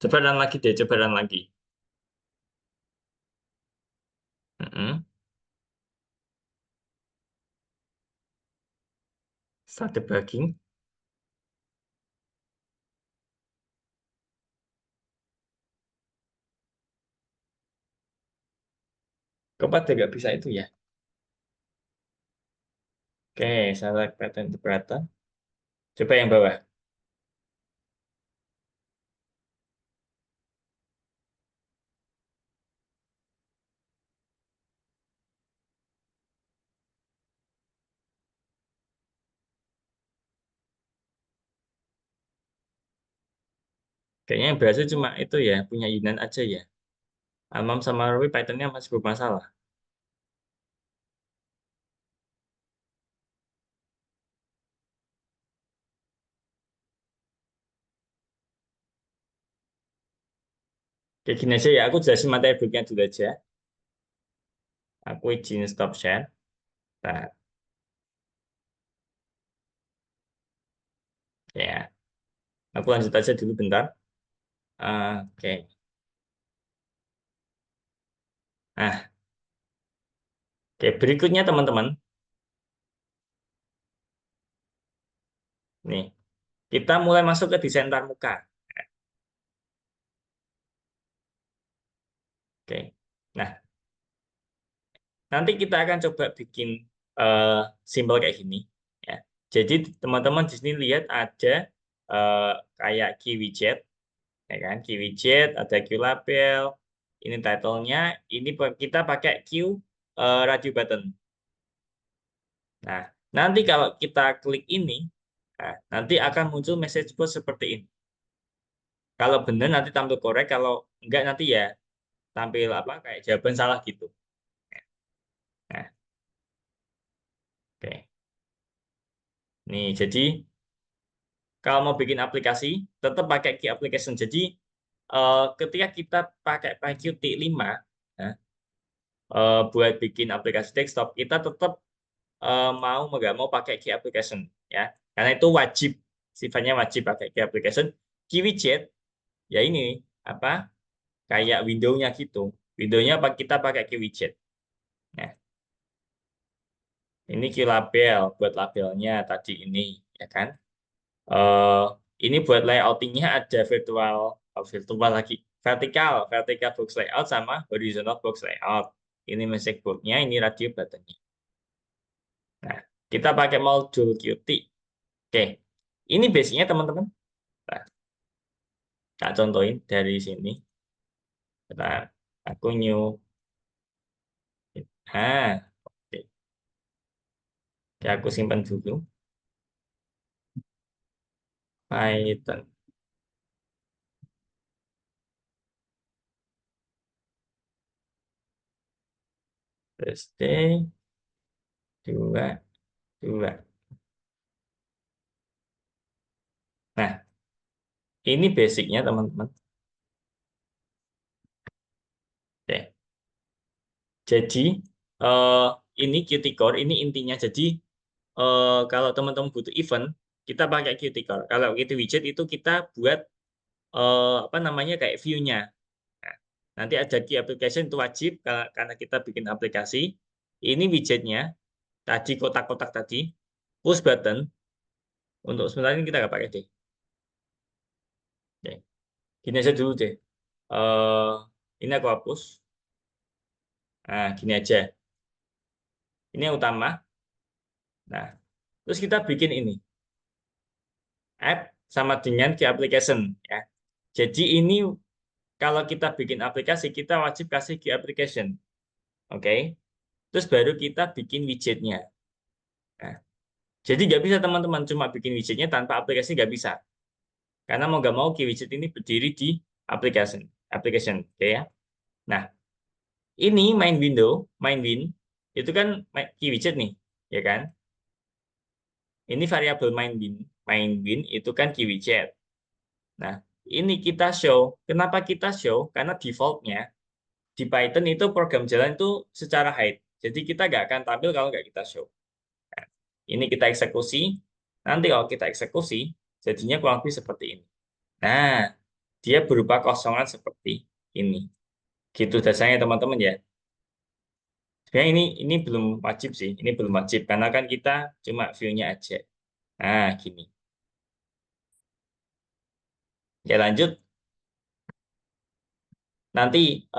Coba run lagi deh, coba run lagi. Mm-mm. Start debugging. Kok pada nggak bisa itu ya? Oke, select Python interpreter. Coba yang bawah. Kayaknya yang berhasil cuma itu ya, punya Yunan aja ya. Almam sama Rui Python-nya masih bermasalah. Kayak gini aja ya, aku jelasin materi berikutnya dulu aja. Aku izin stop share. Nah, Ya, aku lanjut aja dulu bentar. Oke. Nah, oke, berikutnya teman-teman. Nih, kita mulai masuk ke desain pramuka. Oke. Nah, nanti kita akan coba bikin simbol kayak gini. Ya. Jadi teman-teman di sini lihat ada kayak key widget, ya kan? Key widget, ada Q label, ini title-nya, ini kita pakai Q radio button. Nah, nanti kalau kita klik ini, nah, nanti akan muncul message box seperti ini. Kalau benar nanti tampil korek, kalau enggak nanti ya tampil apa kayak jawaban salah gitu. Nah, oke. Nih, jadi kalau mau bikin aplikasi, tetap pakai Key Application. Jadi, ketika kita pakai PyQt 5, nah, buat bikin aplikasi desktop, kita tetap mau nggak mau pakai Key Application. Ya. Karena itu wajib, sifatnya wajib pakai Key Application. Key Widget, ya ini, apa, kayak window-nya gitu. Window-nya kita pakai Key Widget. Nah, ini Key Label, buat labelnya tadi ini, ya kan? Ini buat layoutingnya ada virtual lagi, vertical box layout sama horizontal box layout. Ini message board-nya, ini radio button-nya. Nah, kita pakai modul Qt. Oke, ini basic-nya teman-teman. Nah, tak contohin dari sini. Nah, aku new. Oke. Oke, aku simpan dulu. Python. Testing 2. Nah, ini basic-nya teman-teman. Oke. Jadi ini Qt Core, ini intinya. Jadi kalau teman-teman butuh event, kita pakai Qt Core. Kalau Qt Widget itu kita buat apa namanya kayak view-nya. Nah, nanti ada Key Application itu wajib karena kita bikin aplikasi. Ini widgetnya, tadi kotak-kotak tadi, push button. Untuk sementara ini kita nggak pakai deh. Oke. Gini aja dulu deh. Ini aku hapus. Nah, gini aja. Ini yang utama. Nah, terus kita bikin ini. App sama dengan Key Application. Ya. Jadi ini kalau kita bikin aplikasi, kita wajib kasih Key Application. Oke. Terus baru kita bikin widgetnya. Nah, jadi nggak bisa teman-teman cuma bikin widgetnya tanpa aplikasi nggak bisa. Karena mau nggak mau Key Widget ini berdiri di application. Oke ya. Nah, ini main win, itu kan Key Widget nih, ya kan? Ini variabel main win itu kan Key Widget. Nah, ini kita show. Kenapa kita show? Karena defaultnya di Python itu program jalan itu secara hide. Jadi kita nggak akan tampil kalau nggak kita show. Nah, ini kita eksekusi. Nanti kalau kita eksekusi, jadinya kurang lebih seperti ini. Nah, dia berupa kosongan seperti ini. Gitu dasarnya teman-teman ya. Sebenarnya ini belum wajib sih. Ini belum wajib karena kan kita cuma view-nya aja. Nah, gini. Ya lanjut. Nanti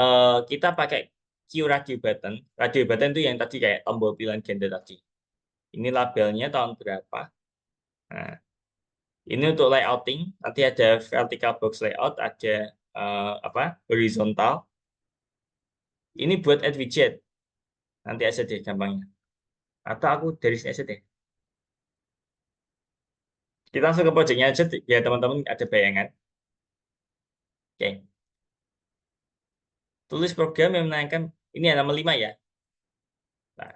kita pakai Q radio button. Radio button itu yang tadi kayak tombol pilihan gender tadi. Ini labelnya tahun berapa. Nah, ini untuk layouting. Nanti ada vertical box layout, ada apa horizontal. Ini buat add widget. Nanti aja deh gampangnya. Atau aku dari sini aja deh. Kita langsung ke projectnya aja ya teman-teman ada bayangan. Oke. Tulis program yang menanyakan ini ya nama 5 ya. Nah,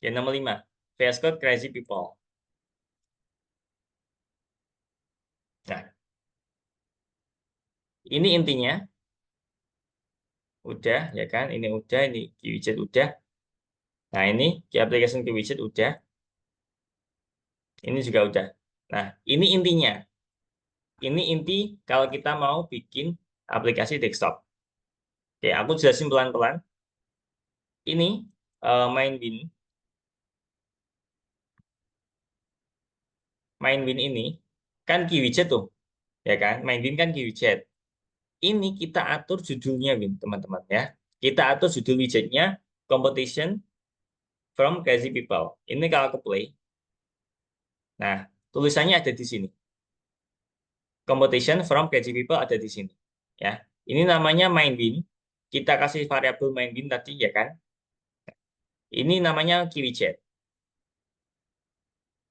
ya nama 5. VS Code Crazy People. Nah, ini intinya. Udah ya kan? Ini udah, ini widget udah. Nah, ini di application widget udah. Ini juga udah. Nah, ini intinya. Ini inti kalau kita mau bikin aplikasi desktop. Oke, aku jelasin pelan-pelan. Ini MainBean. MainBean ini kan key widget tuh, ya kan? MainBean kan key widget. Ini kita atur judulnya, Win, teman-teman ya. Kita atur judul widgetnya competition from crazy people. Ini kalau aku play. Nah, tulisannya ada di sini. Competition from crazy people ada di sini. Ya. Ini namanya MainBean. Kita kasih variabel MainBean tadi ya kan. Ini namanya key widget.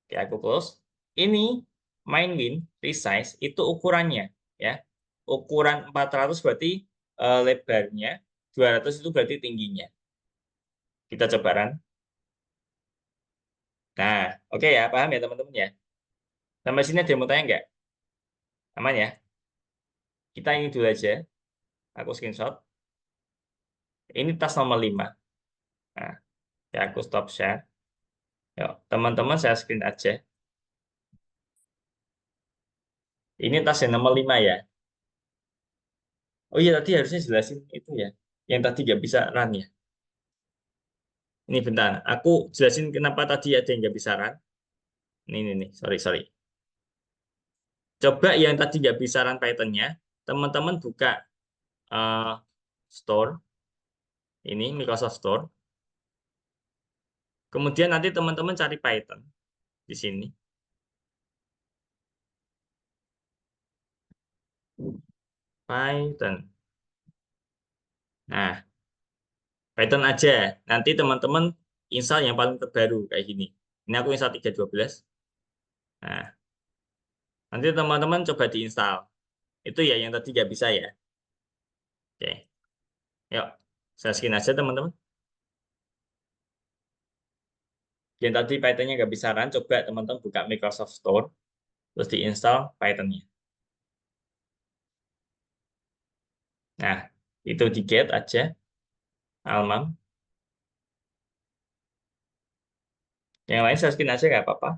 Oke, aku close. Ini MainBean resize itu ukurannya ya. Ukuran 400 berarti lebarnya, 200 itu berarti tingginya. Kita coba run. Nah, oke ya, paham ya teman-teman ya. Sampai sini ada yang mau tanya nggak? Aman ya? Kita ini dulu aja. Aku screenshot. Ini tas nomor 5. Nah, ya aku stop share. Yuk, teman-teman saya screen aja. Ini tas yang nomor 5 ya. Oh iya, tadi harusnya jelasin itu ya. Yang tadi nggak bisa run ya. Ini bentar. Aku jelasin kenapa tadi ada yang nggak bisa run. Ini. Sorry. Coba yang tadi nggak bisa run Python-nya, teman-teman buka eh, Store. Ini Microsoft Store. Kemudian nanti teman-teman cari Python di sini. Python. Nah, Python aja. Nanti teman-teman install yang paling terbaru kayak gini. Ini aku install 3.12. Nah, nanti teman-teman coba diinstal. Itu ya yang tadi nggak bisa ya. Oke. Yuk, saya skin aja teman-teman. Yang tadi Python-nya nggak bisa run, coba teman-teman buka Microsoft Store, terus diinstal Python-nya. Nah, itu di get aja, Almam. Yang lain saya skin aja nggak apa-apa.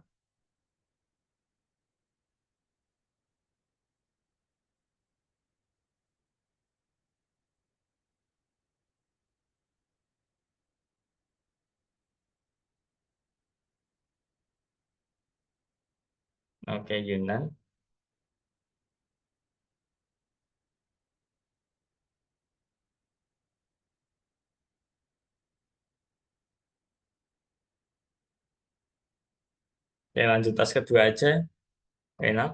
Oke, Yunan. Oke, lanjut tas kedua aja. Enak.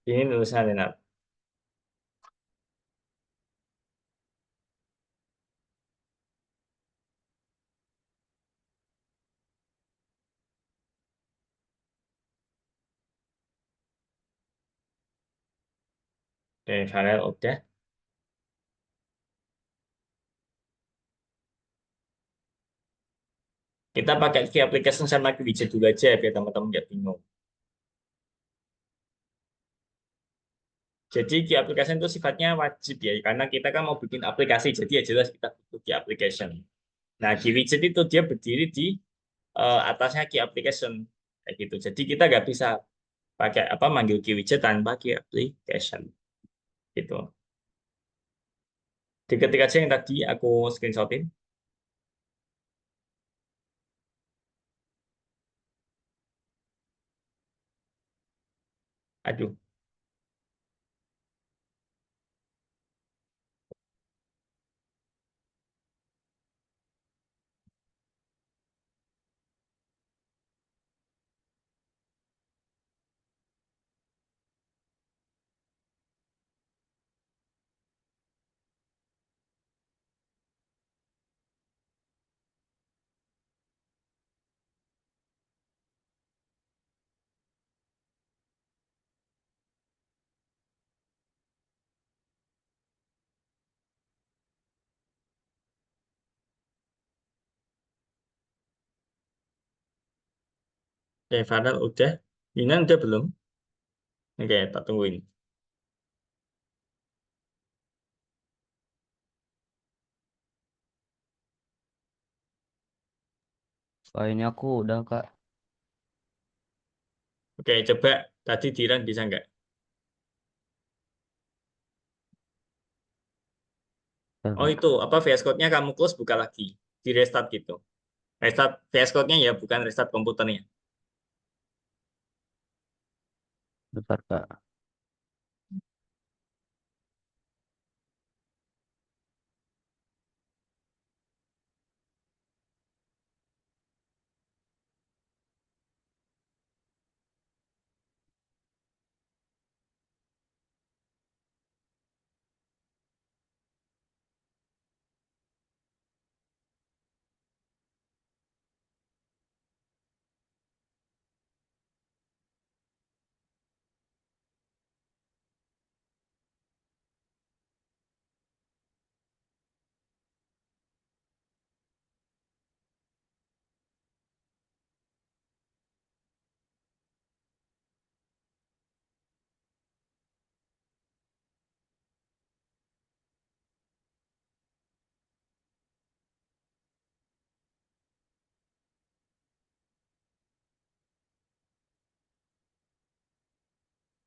Ini tulisan enak. Oke, Farel udah. Kita pakai key application sama key widget dulu aja biar teman-teman nggak bingung. Jadi key application itu sifatnya wajib ya, karena kita kan mau bikin aplikasi, jadi ya jelas kita butuh key application. Nah, key widget itu dia berdiri di atasnya key application kayak gitu. Jadi kita nggak bisa pakai apa manggil key widget tanpa key application gitu. Diketik aja yang tadi aku screenshotin. Aduh, Oke, Farel udah. Yunan udah belum? Oke, tak tungguin. Wah, ini aku udah, Kak. Oke, coba tadi Diran bisa nggak? Oh itu, apa VS Code-nya kamu close, buka lagi. Di restart gitu. Restart VS Code-nya ya, bukan restart komputernya. Bentar, Kak.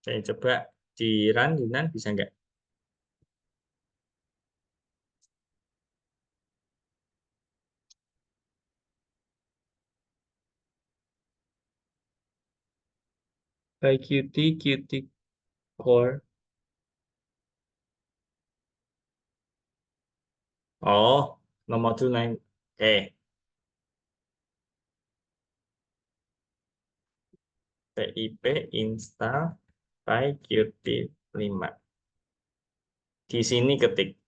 Saya coba Diran, Yunan bisa nggak? By Qt Core. Oh, nomor 2 Oke. PIP install by Qt 5. Di sini ketik.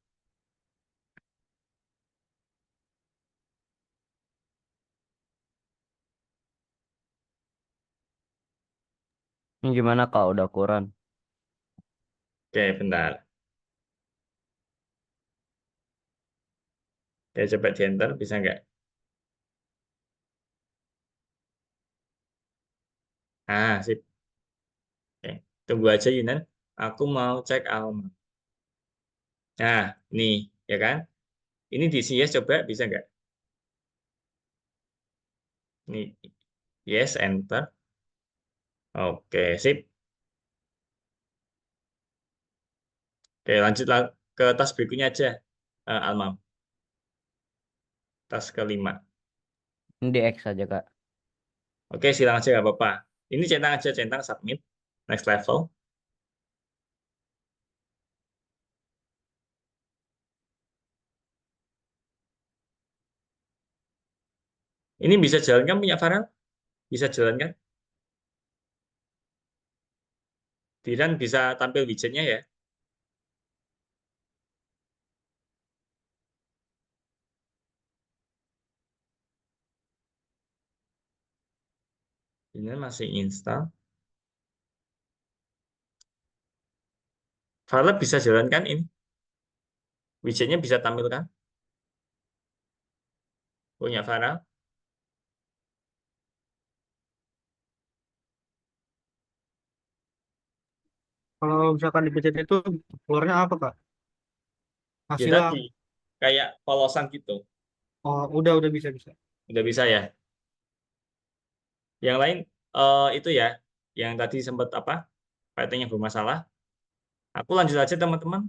Ini gimana, Kak? Udah kurang. Oke, bentar. Oke, coba di enter, bisa nggak? Ah, sip. Oke. Tunggu aja Yunan. Aku mau cek Alma. Nah, ini, ya kan? Ini di CS coba, bisa nggak? Ini, yes, enter. Oke, sip. Oke, lanjutlah ke tas berikutnya aja, Alma. Tas kelima. Ini di X aja, Kak. Oke, silang aja, nggak apa-apa. Ini centang aja, centang, submit. Next level. Ini bisa jalan kan punya Farel? Bisa jalan kan? Diran bisa tampil widgetnya ya? Ini masih install. Farel bisa jalan kan ini? Widgetnya bisa tampil kan? Punya Farel? Kalau misalkan di PCT itu keluarnya apa, Kak? Ya Hasilnya, tadi, kayak polosan gitu. oh udah bisa bisa. Udah bisa ya? Yang lain itu ya, yang tadi sempat apa? PT-nya bermasalah. Aku lanjut aja teman-teman.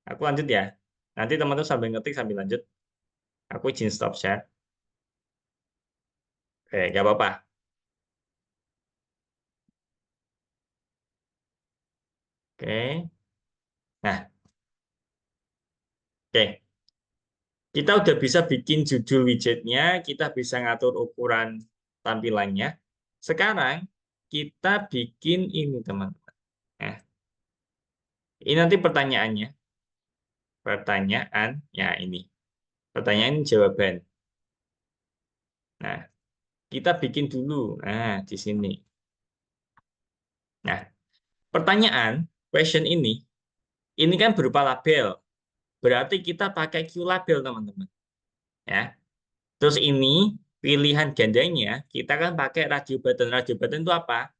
Aku lanjut ya. Nanti teman-teman sambil ngetik sambil lanjut. Aku izin stop share. Oke, nggak apa-apa. Oke. Nah, oke. Kita udah bisa bikin judul widgetnya, kita bisa ngatur ukuran tampilannya. Sekarang kita bikin ini teman-teman. Nah, ini nanti pertanyaannya. Pertanyaannya ini. Pertanyaan jawaban. Nah, kita bikin dulu. Nah, di sini. Nah, pertanyaan, question ini kan berupa label. Berarti kita pakai QLabel, teman-teman. Ya. Terus ini pilihan gandanya, kita kan pakai radio button. Radio button itu apa?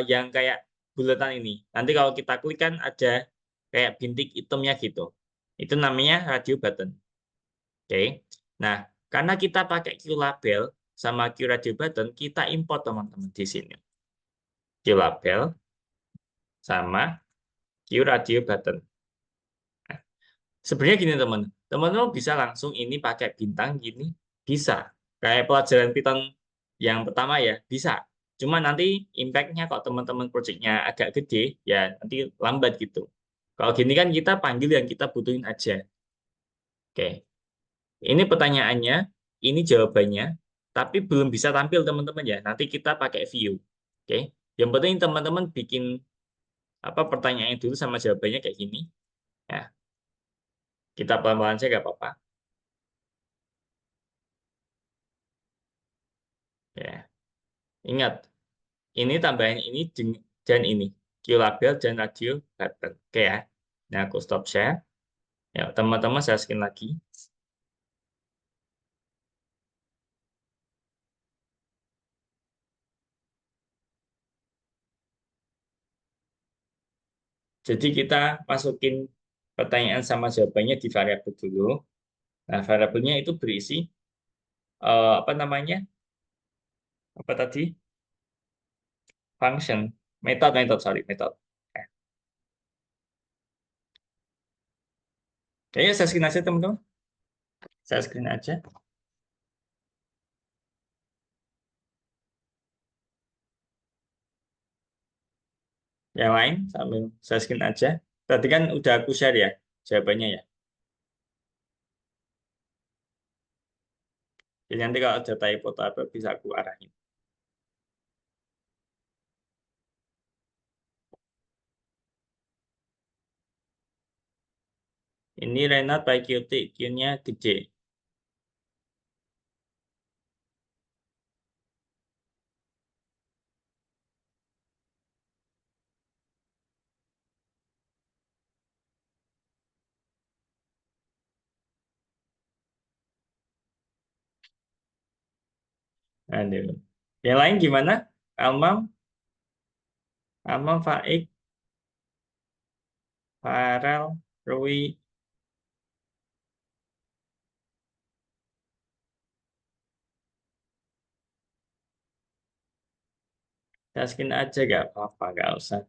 Yang kayak bulatan ini. Nanti kalau kita klik kan ada kayak bintik hitamnya gitu. Itu namanya radio button. Oke. Nah, karena kita pakai QLabel sama QRadio button, kita import teman-teman di sini. QLabel sama QRadio button. Nah, sebenarnya gini teman, teman-teman bisa langsung ini pakai bintang gini, bisa. Kayak pelajaran Python yang pertama ya, bisa. Cuma nanti impact-nya kalau teman-teman project-nya agak gede, ya nanti lambat gitu. Kalau gini kan kita panggil yang kita butuhin aja. Oke. Ini pertanyaannya, ini jawabannya, tapi belum bisa tampil teman-teman ya. Nanti kita pakai view. Oke. Yang penting teman-teman bikin apa pertanyaannya dulu sama jawabannya kayak gini. Ya, kita pelan-pelan saja nggak apa-apa. Ya, ingat, ini tambahan ini dan ini. QLabel dan radio button. Oke ya. Nah, aku stop share. Ya, teman-teman saya skin lagi. Jadi kita masukin pertanyaan sama jawabannya di variabel dulu. Nah, variabelnya itu berisi apa namanya? Apa tadi? Function, sorry, metode. Kayaknya saya screen aja teman-teman. Saya screen aja. Yang lain sambil saya screen aja. Tadi kan udah aku share ya jawabannya ya. Jadi nanti kalau ada typo atau apa bisa aku arahin. Ini Renat by QT, Q-nya gede. Aduh. Yang lain gimana? Almam, Faik, Farel, Rui. Saya screen aja gak apa-apa, gak usah.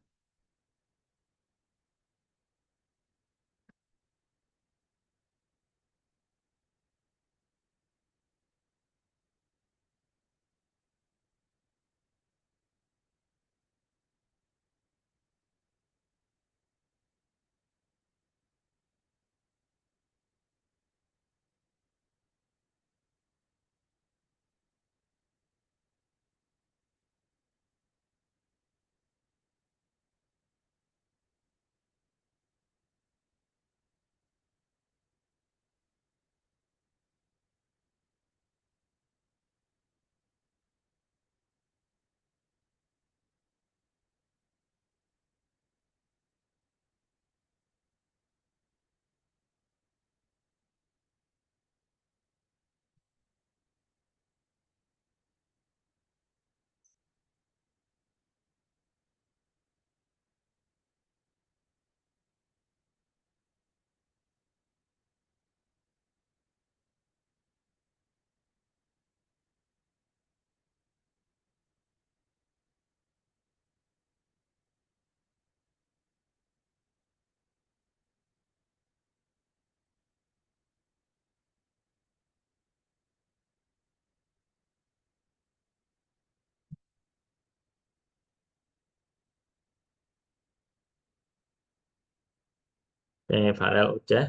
Farel udah.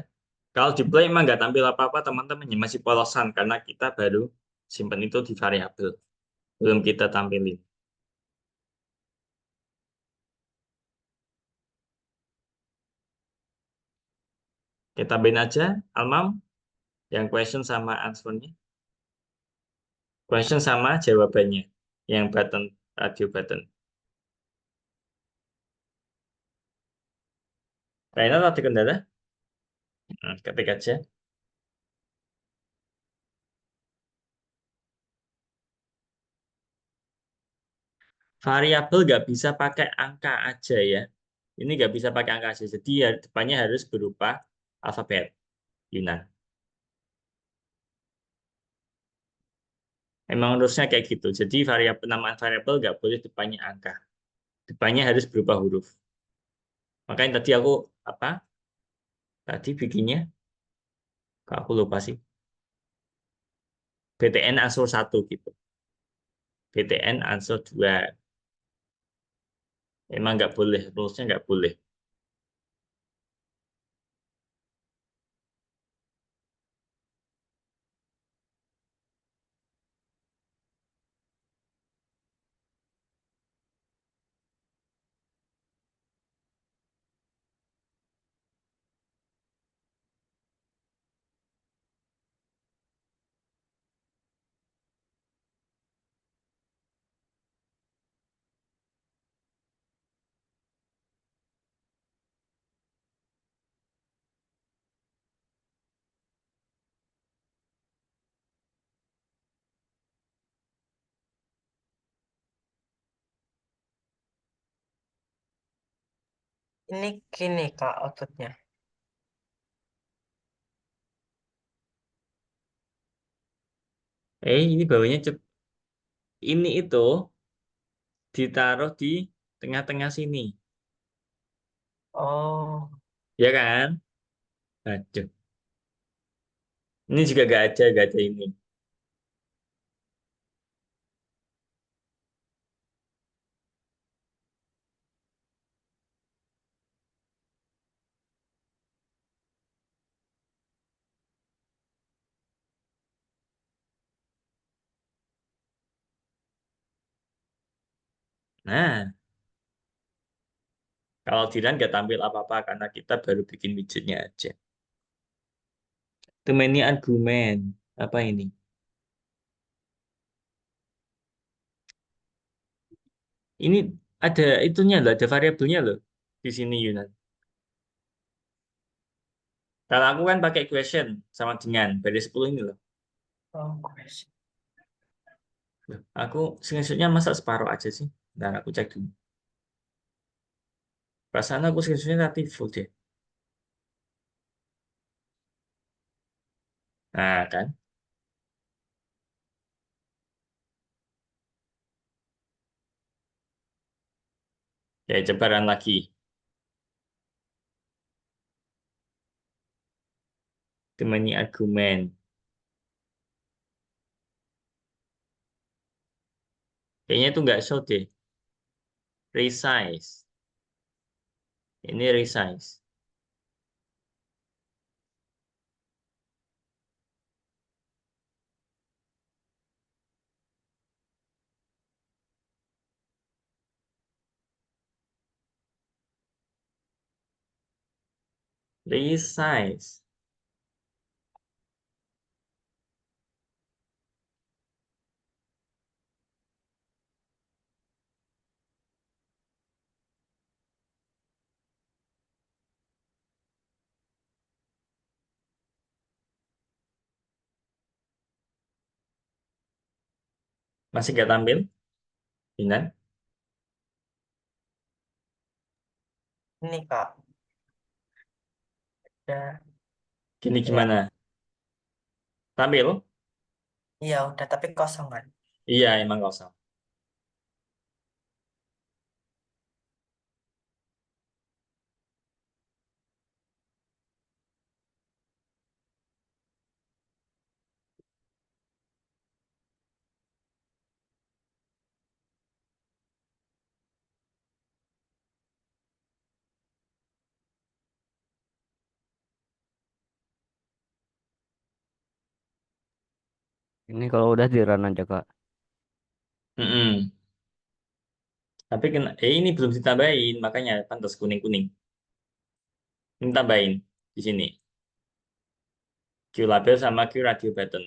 Kalau di play emang nggak tampil apa-apa teman-teman, ya masih polosan karena kita baru simpen itu di variabel. Belum kita tampilin. Kita tambahin aja, Almam, yang question sama answer-nya. Question sama jawabannya, yang button, radio button. Raina tadi kendala? Ketik aja. variabel nggak bisa pakai angka aja ya. Ini nggak bisa pakai angka aja. Jadi ya depannya harus berupa alfabet Yunan. Emang harusnya kayak gitu. Jadi variabel penamaan variabel nggak boleh depannya angka. Depannya harus berupa huruf. Makanya tadi aku apa? Tadi bikinnya, kok aku lupa sih. BTN ansur 1 gitu. BTN ansur 2. Emang nggak boleh, rulesnya nggak boleh. Ini gini Kak outputnya. Ini bawahnya ini itu ditaruh di tengah-tengah sini. Oh, Ya kan? Aduh. Ini juga nggak ada ini. Nah, kalau Dilan nggak tampil apa-apa karena kita baru bikin widgetnya aja. Too many argument. Apa ini? Ini ada itunya loh, ada variabelnya loh di sini Yunan. Kalau aku kan pakai question sama dengan baris 10 ini loh. oh question. Loh, aku screenshotnya masa separuh aja sih? Ntar aku cek dulu. Perasaan aku screenshotnya nanti full deh. Nah kan, ya jebaran lagi. Too many argument. Kayaknya itu nggak show deh. Resize. Ini resize. Resize. Masih nggak tampil? Yunan. Ini Kak. Udah. Gini Ya, gimana? Tampil? iya udah tapi kosong kan. Iya, emang kosong. Ini kalau udah di run aja Kak. Mm-mm. Tapi ini belum ditambahin, makanya pantas kuning-kuning. Ini tambahin di sini. Q label sama Q radio button.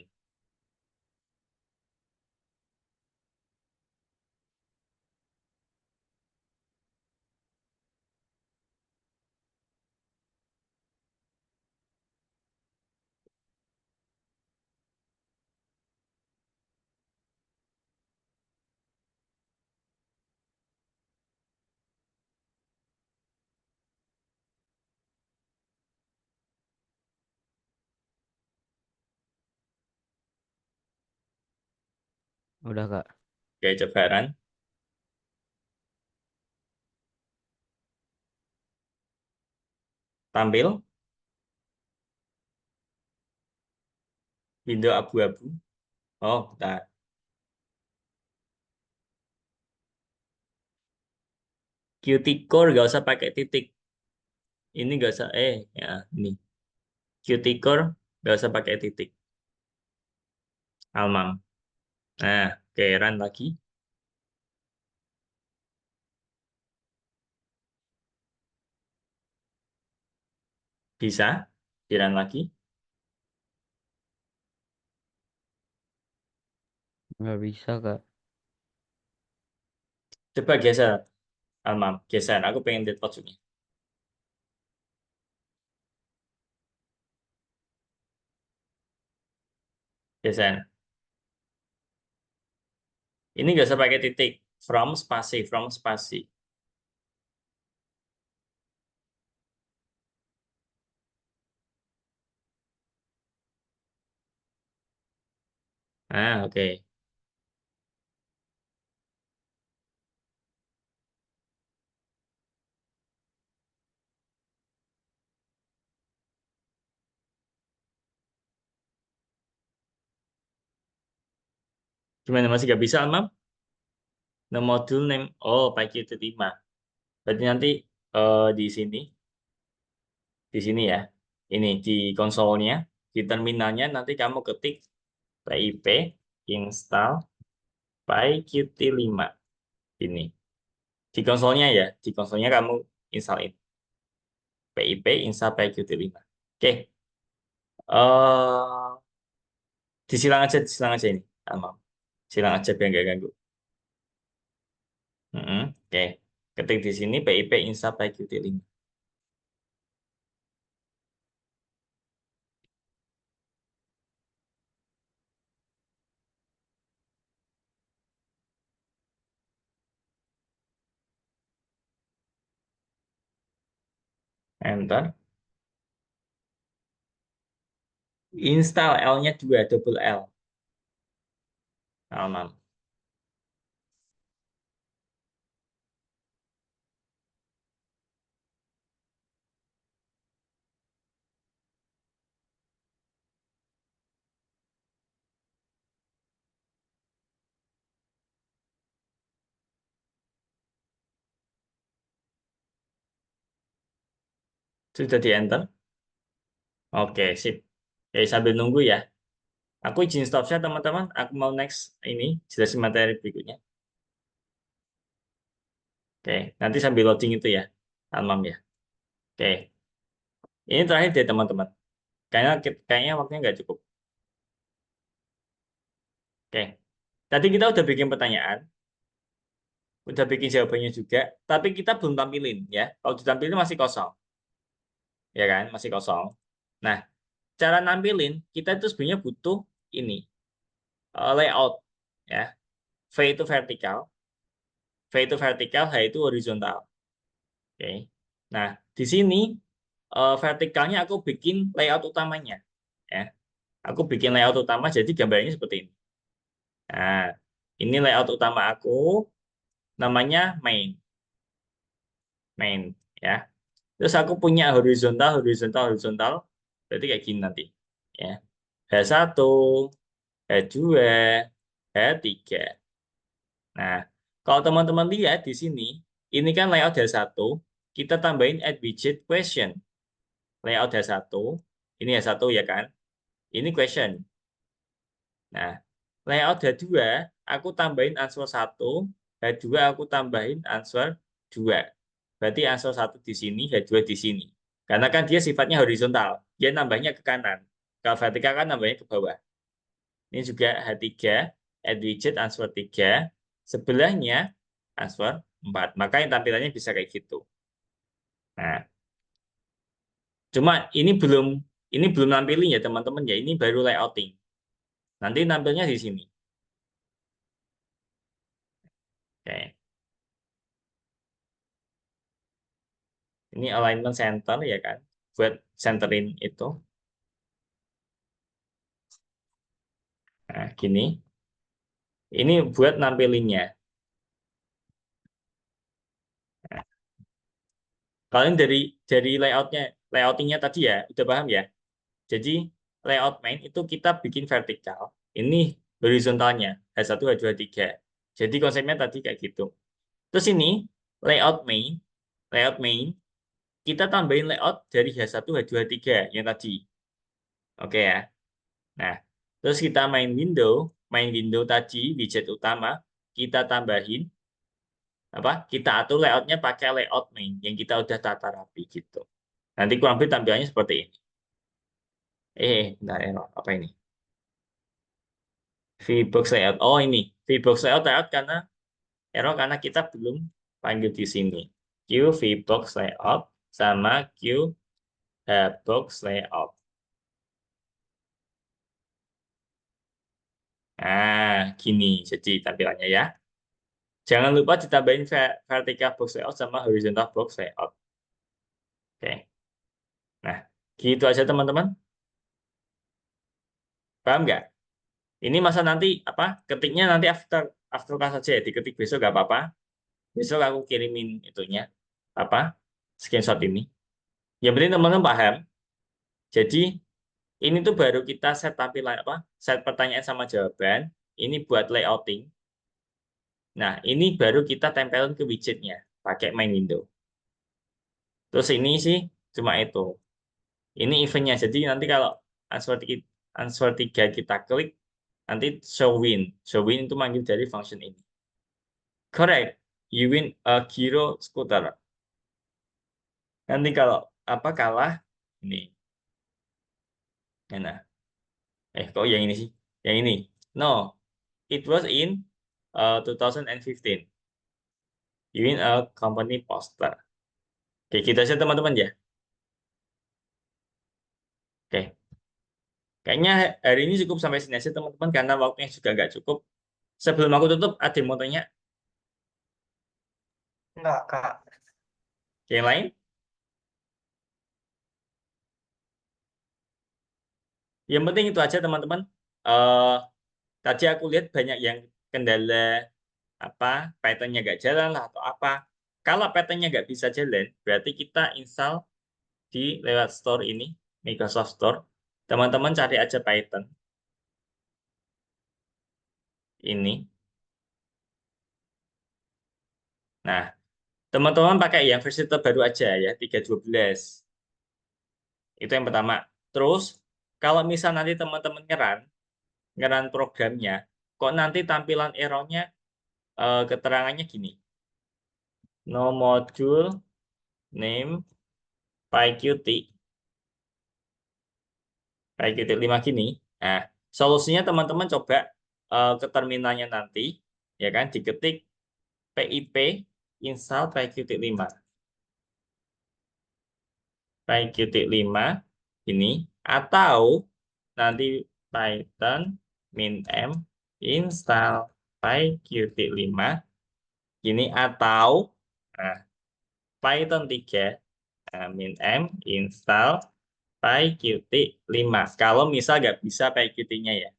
Udah, Kak. Oke, coba run. Tampil. Window abu-abu. Oh, bentar. Qt-core nggak usah pakai titik. Ini nggak usah, ya, ini. Qt-core nggak usah pakai titik. Almam. Nah, oke, run lagi. Bisa, di-run lagi. Nggak bisa, Kak. Coba geser, Almam. Geser, aku pengen lihat pojoknya. Geser. Ini nggak usah pakai titik. From spasi, from spasi. Ah, oke. Gimana, masih nggak bisa, Almam? No module name. Oh, pakai itu 5. Berarti nanti di sini ya. Ini di konsolnya, di terminalnya nanti kamu ketik pip install pyqt5. Ini. Di konsolnya ya, di konsolnya kamu installin pip install pyqt5. Oke. Eh disilang aja ini. Almam. Silang aja biar nggak ganggu. Oke. Ketik di sini pip install pyqt5. Enter. Install L-nya 2, double L. Almam. Sudah di enter. Oke, sip. Oke, sambil nunggu ya. Aku izin stop share, teman-teman. Aku mau next ini, jelasin materi berikutnya. Oke, nanti sambil loading itu ya, Almam ya. Oke, ini terakhir deh teman-teman. Kayaknya waktunya nggak cukup. Oke, tadi kita udah bikin pertanyaan, udah bikin jawabannya juga, tapi kita belum tampilin ya. Kalau ditampilin masih kosong, ya kan? Masih kosong. Nah, cara nampilin kita itu sebenarnya butuh ini layout ya. V itu vertikal, H itu horizontal. Oke. Nah, di sini vertikalnya aku bikin layout utamanya. Ya, aku bikin layout utama jadi gambarnya seperti ini. Nah, ini layout utama aku, namanya main, ya. Terus aku punya horizontal, berarti kayak gini nanti. Ya, H1, H2, H3. Nah, kalau teman-teman lihat di sini, ini kan layout H1, kita tambahin add widget question. Layout H1, ini H1 ya kan? Ini question. Nah, layout H2, aku tambahin answer 1, H2 aku tambahin answer 2. Berarti answer 1 di sini, H2 di sini. Karena kan dia sifatnya horizontal, dia nambahnya ke kanan. Kalau vertikal kan nambahnya ke bawah. Ini juga H3, add widget answer 3, sebelahnya answer 4. Maka yang tampilannya bisa kayak gitu. Nah, cuma ini belum nampilin ya teman-teman ya, ini baru layouting. Nanti nampilnya di sini. Oke. Ini alignment center ya kan, buat centerin itu. Nah, gini. Ini buat nampilinnya. Nah, kalian dari layoutingnya tadi ya, udah paham ya? Jadi layout main itu kita bikin vertikal. Ini horizontalnya H1, H2, H3. Jadi konsepnya tadi kayak gitu. Terus ini layout main kita tambahin layout dari H1, H2, H3 yang tadi. Oke ya. Nah, terus kita main window tadi widget utama kita tambahin apa? Kita atur layoutnya pakai layout main yang kita udah tata rapi gitu. Nanti kurang lebih tampilannya seperti ini. Bentar, error apa ini? VBox layout. Oh ini VBox layout karena error karena kita belum panggil di sini. Q VBox layout sama Q box layout. Nah, gini jadi tampilannya ya. Jangan lupa ditambahin vertical box layout sama horizontal box layout. Oke. Nah, gitu aja teman-teman. Paham nggak? Ini masa nanti apa? Ketiknya nanti after class saja ya. Diketik besok nggak apa-apa. Besok aku kirimin itunya apa? Screenshot ini. Yang penting teman-teman paham. Jadi ini tuh baru kita set tampilan apa? Set pertanyaan sama jawaban. Ini buat layouting. Nah, ini baru kita tempelin ke widgetnya pakai main window. Terus ini sih cuma itu. Ini eventnya. Jadi nanti kalau answer 3 kita klik, nanti show win. Show win itu manggil dari function ini. Correct. You win a Giro scooter. Nanti kalau apa kalah, ini. Nah, kok yang ini sih? Yang ini. No, it was in 2015. You win a company poster. Oke, gitu aja teman-teman ya. Oke. Kayaknya hari ini cukup sampai sini aja teman-teman karena waktunya juga nggak cukup. Sebelum aku tutup, ada yang mau tanya? Enggak, Kak. Yang lain? Yang penting itu aja teman-teman. Tadi aku lihat banyak yang kendala apa Python-nya nggak jalan lah atau apa. Kalau Python-nya nggak bisa jalan, berarti kita install di lewat store ini, Microsoft Store. Teman-teman cari aja Python. Ini. Nah, teman-teman pakai yang versi terbaru aja ya, 3.12. Itu yang pertama. Terus, kalau misal nanti teman-teman ngeran programnya, kok nanti tampilan error-nya keterangannya gini. No module name PyQt 5 gini. Nah, solusinya teman-teman coba ke terminalnya nanti, ya kan, diketik pip install PyQt 5. PyQt 5 ini, atau nanti Python -m install PyQt 5 ini, atau nah, Python 3 -m install PyQt 5. Kalau misal nggak bisa PyQt-nya ya.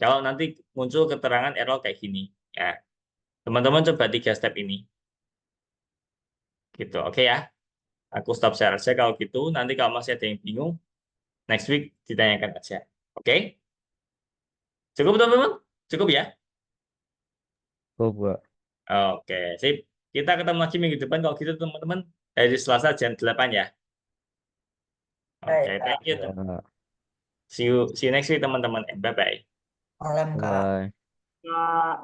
Kalau nanti muncul keterangan error kayak gini, ya teman-teman coba 3 step ini. Gitu, oke ya. Aku stop share aja kalau gitu. Nanti kalau masih ada yang bingung, next week ditanyakan aja. Oke? Cukup teman-teman? Cukup ya? Cukup, Kak. Oke, sip. Kita ketemu lagi minggu depan kalau gitu teman-teman. Hari Selasa jam 8 ya. Oke, Baik, Kak. thank you. Ya, See you next week teman-teman. Bye-bye. Malam, Kak. bye. Kak.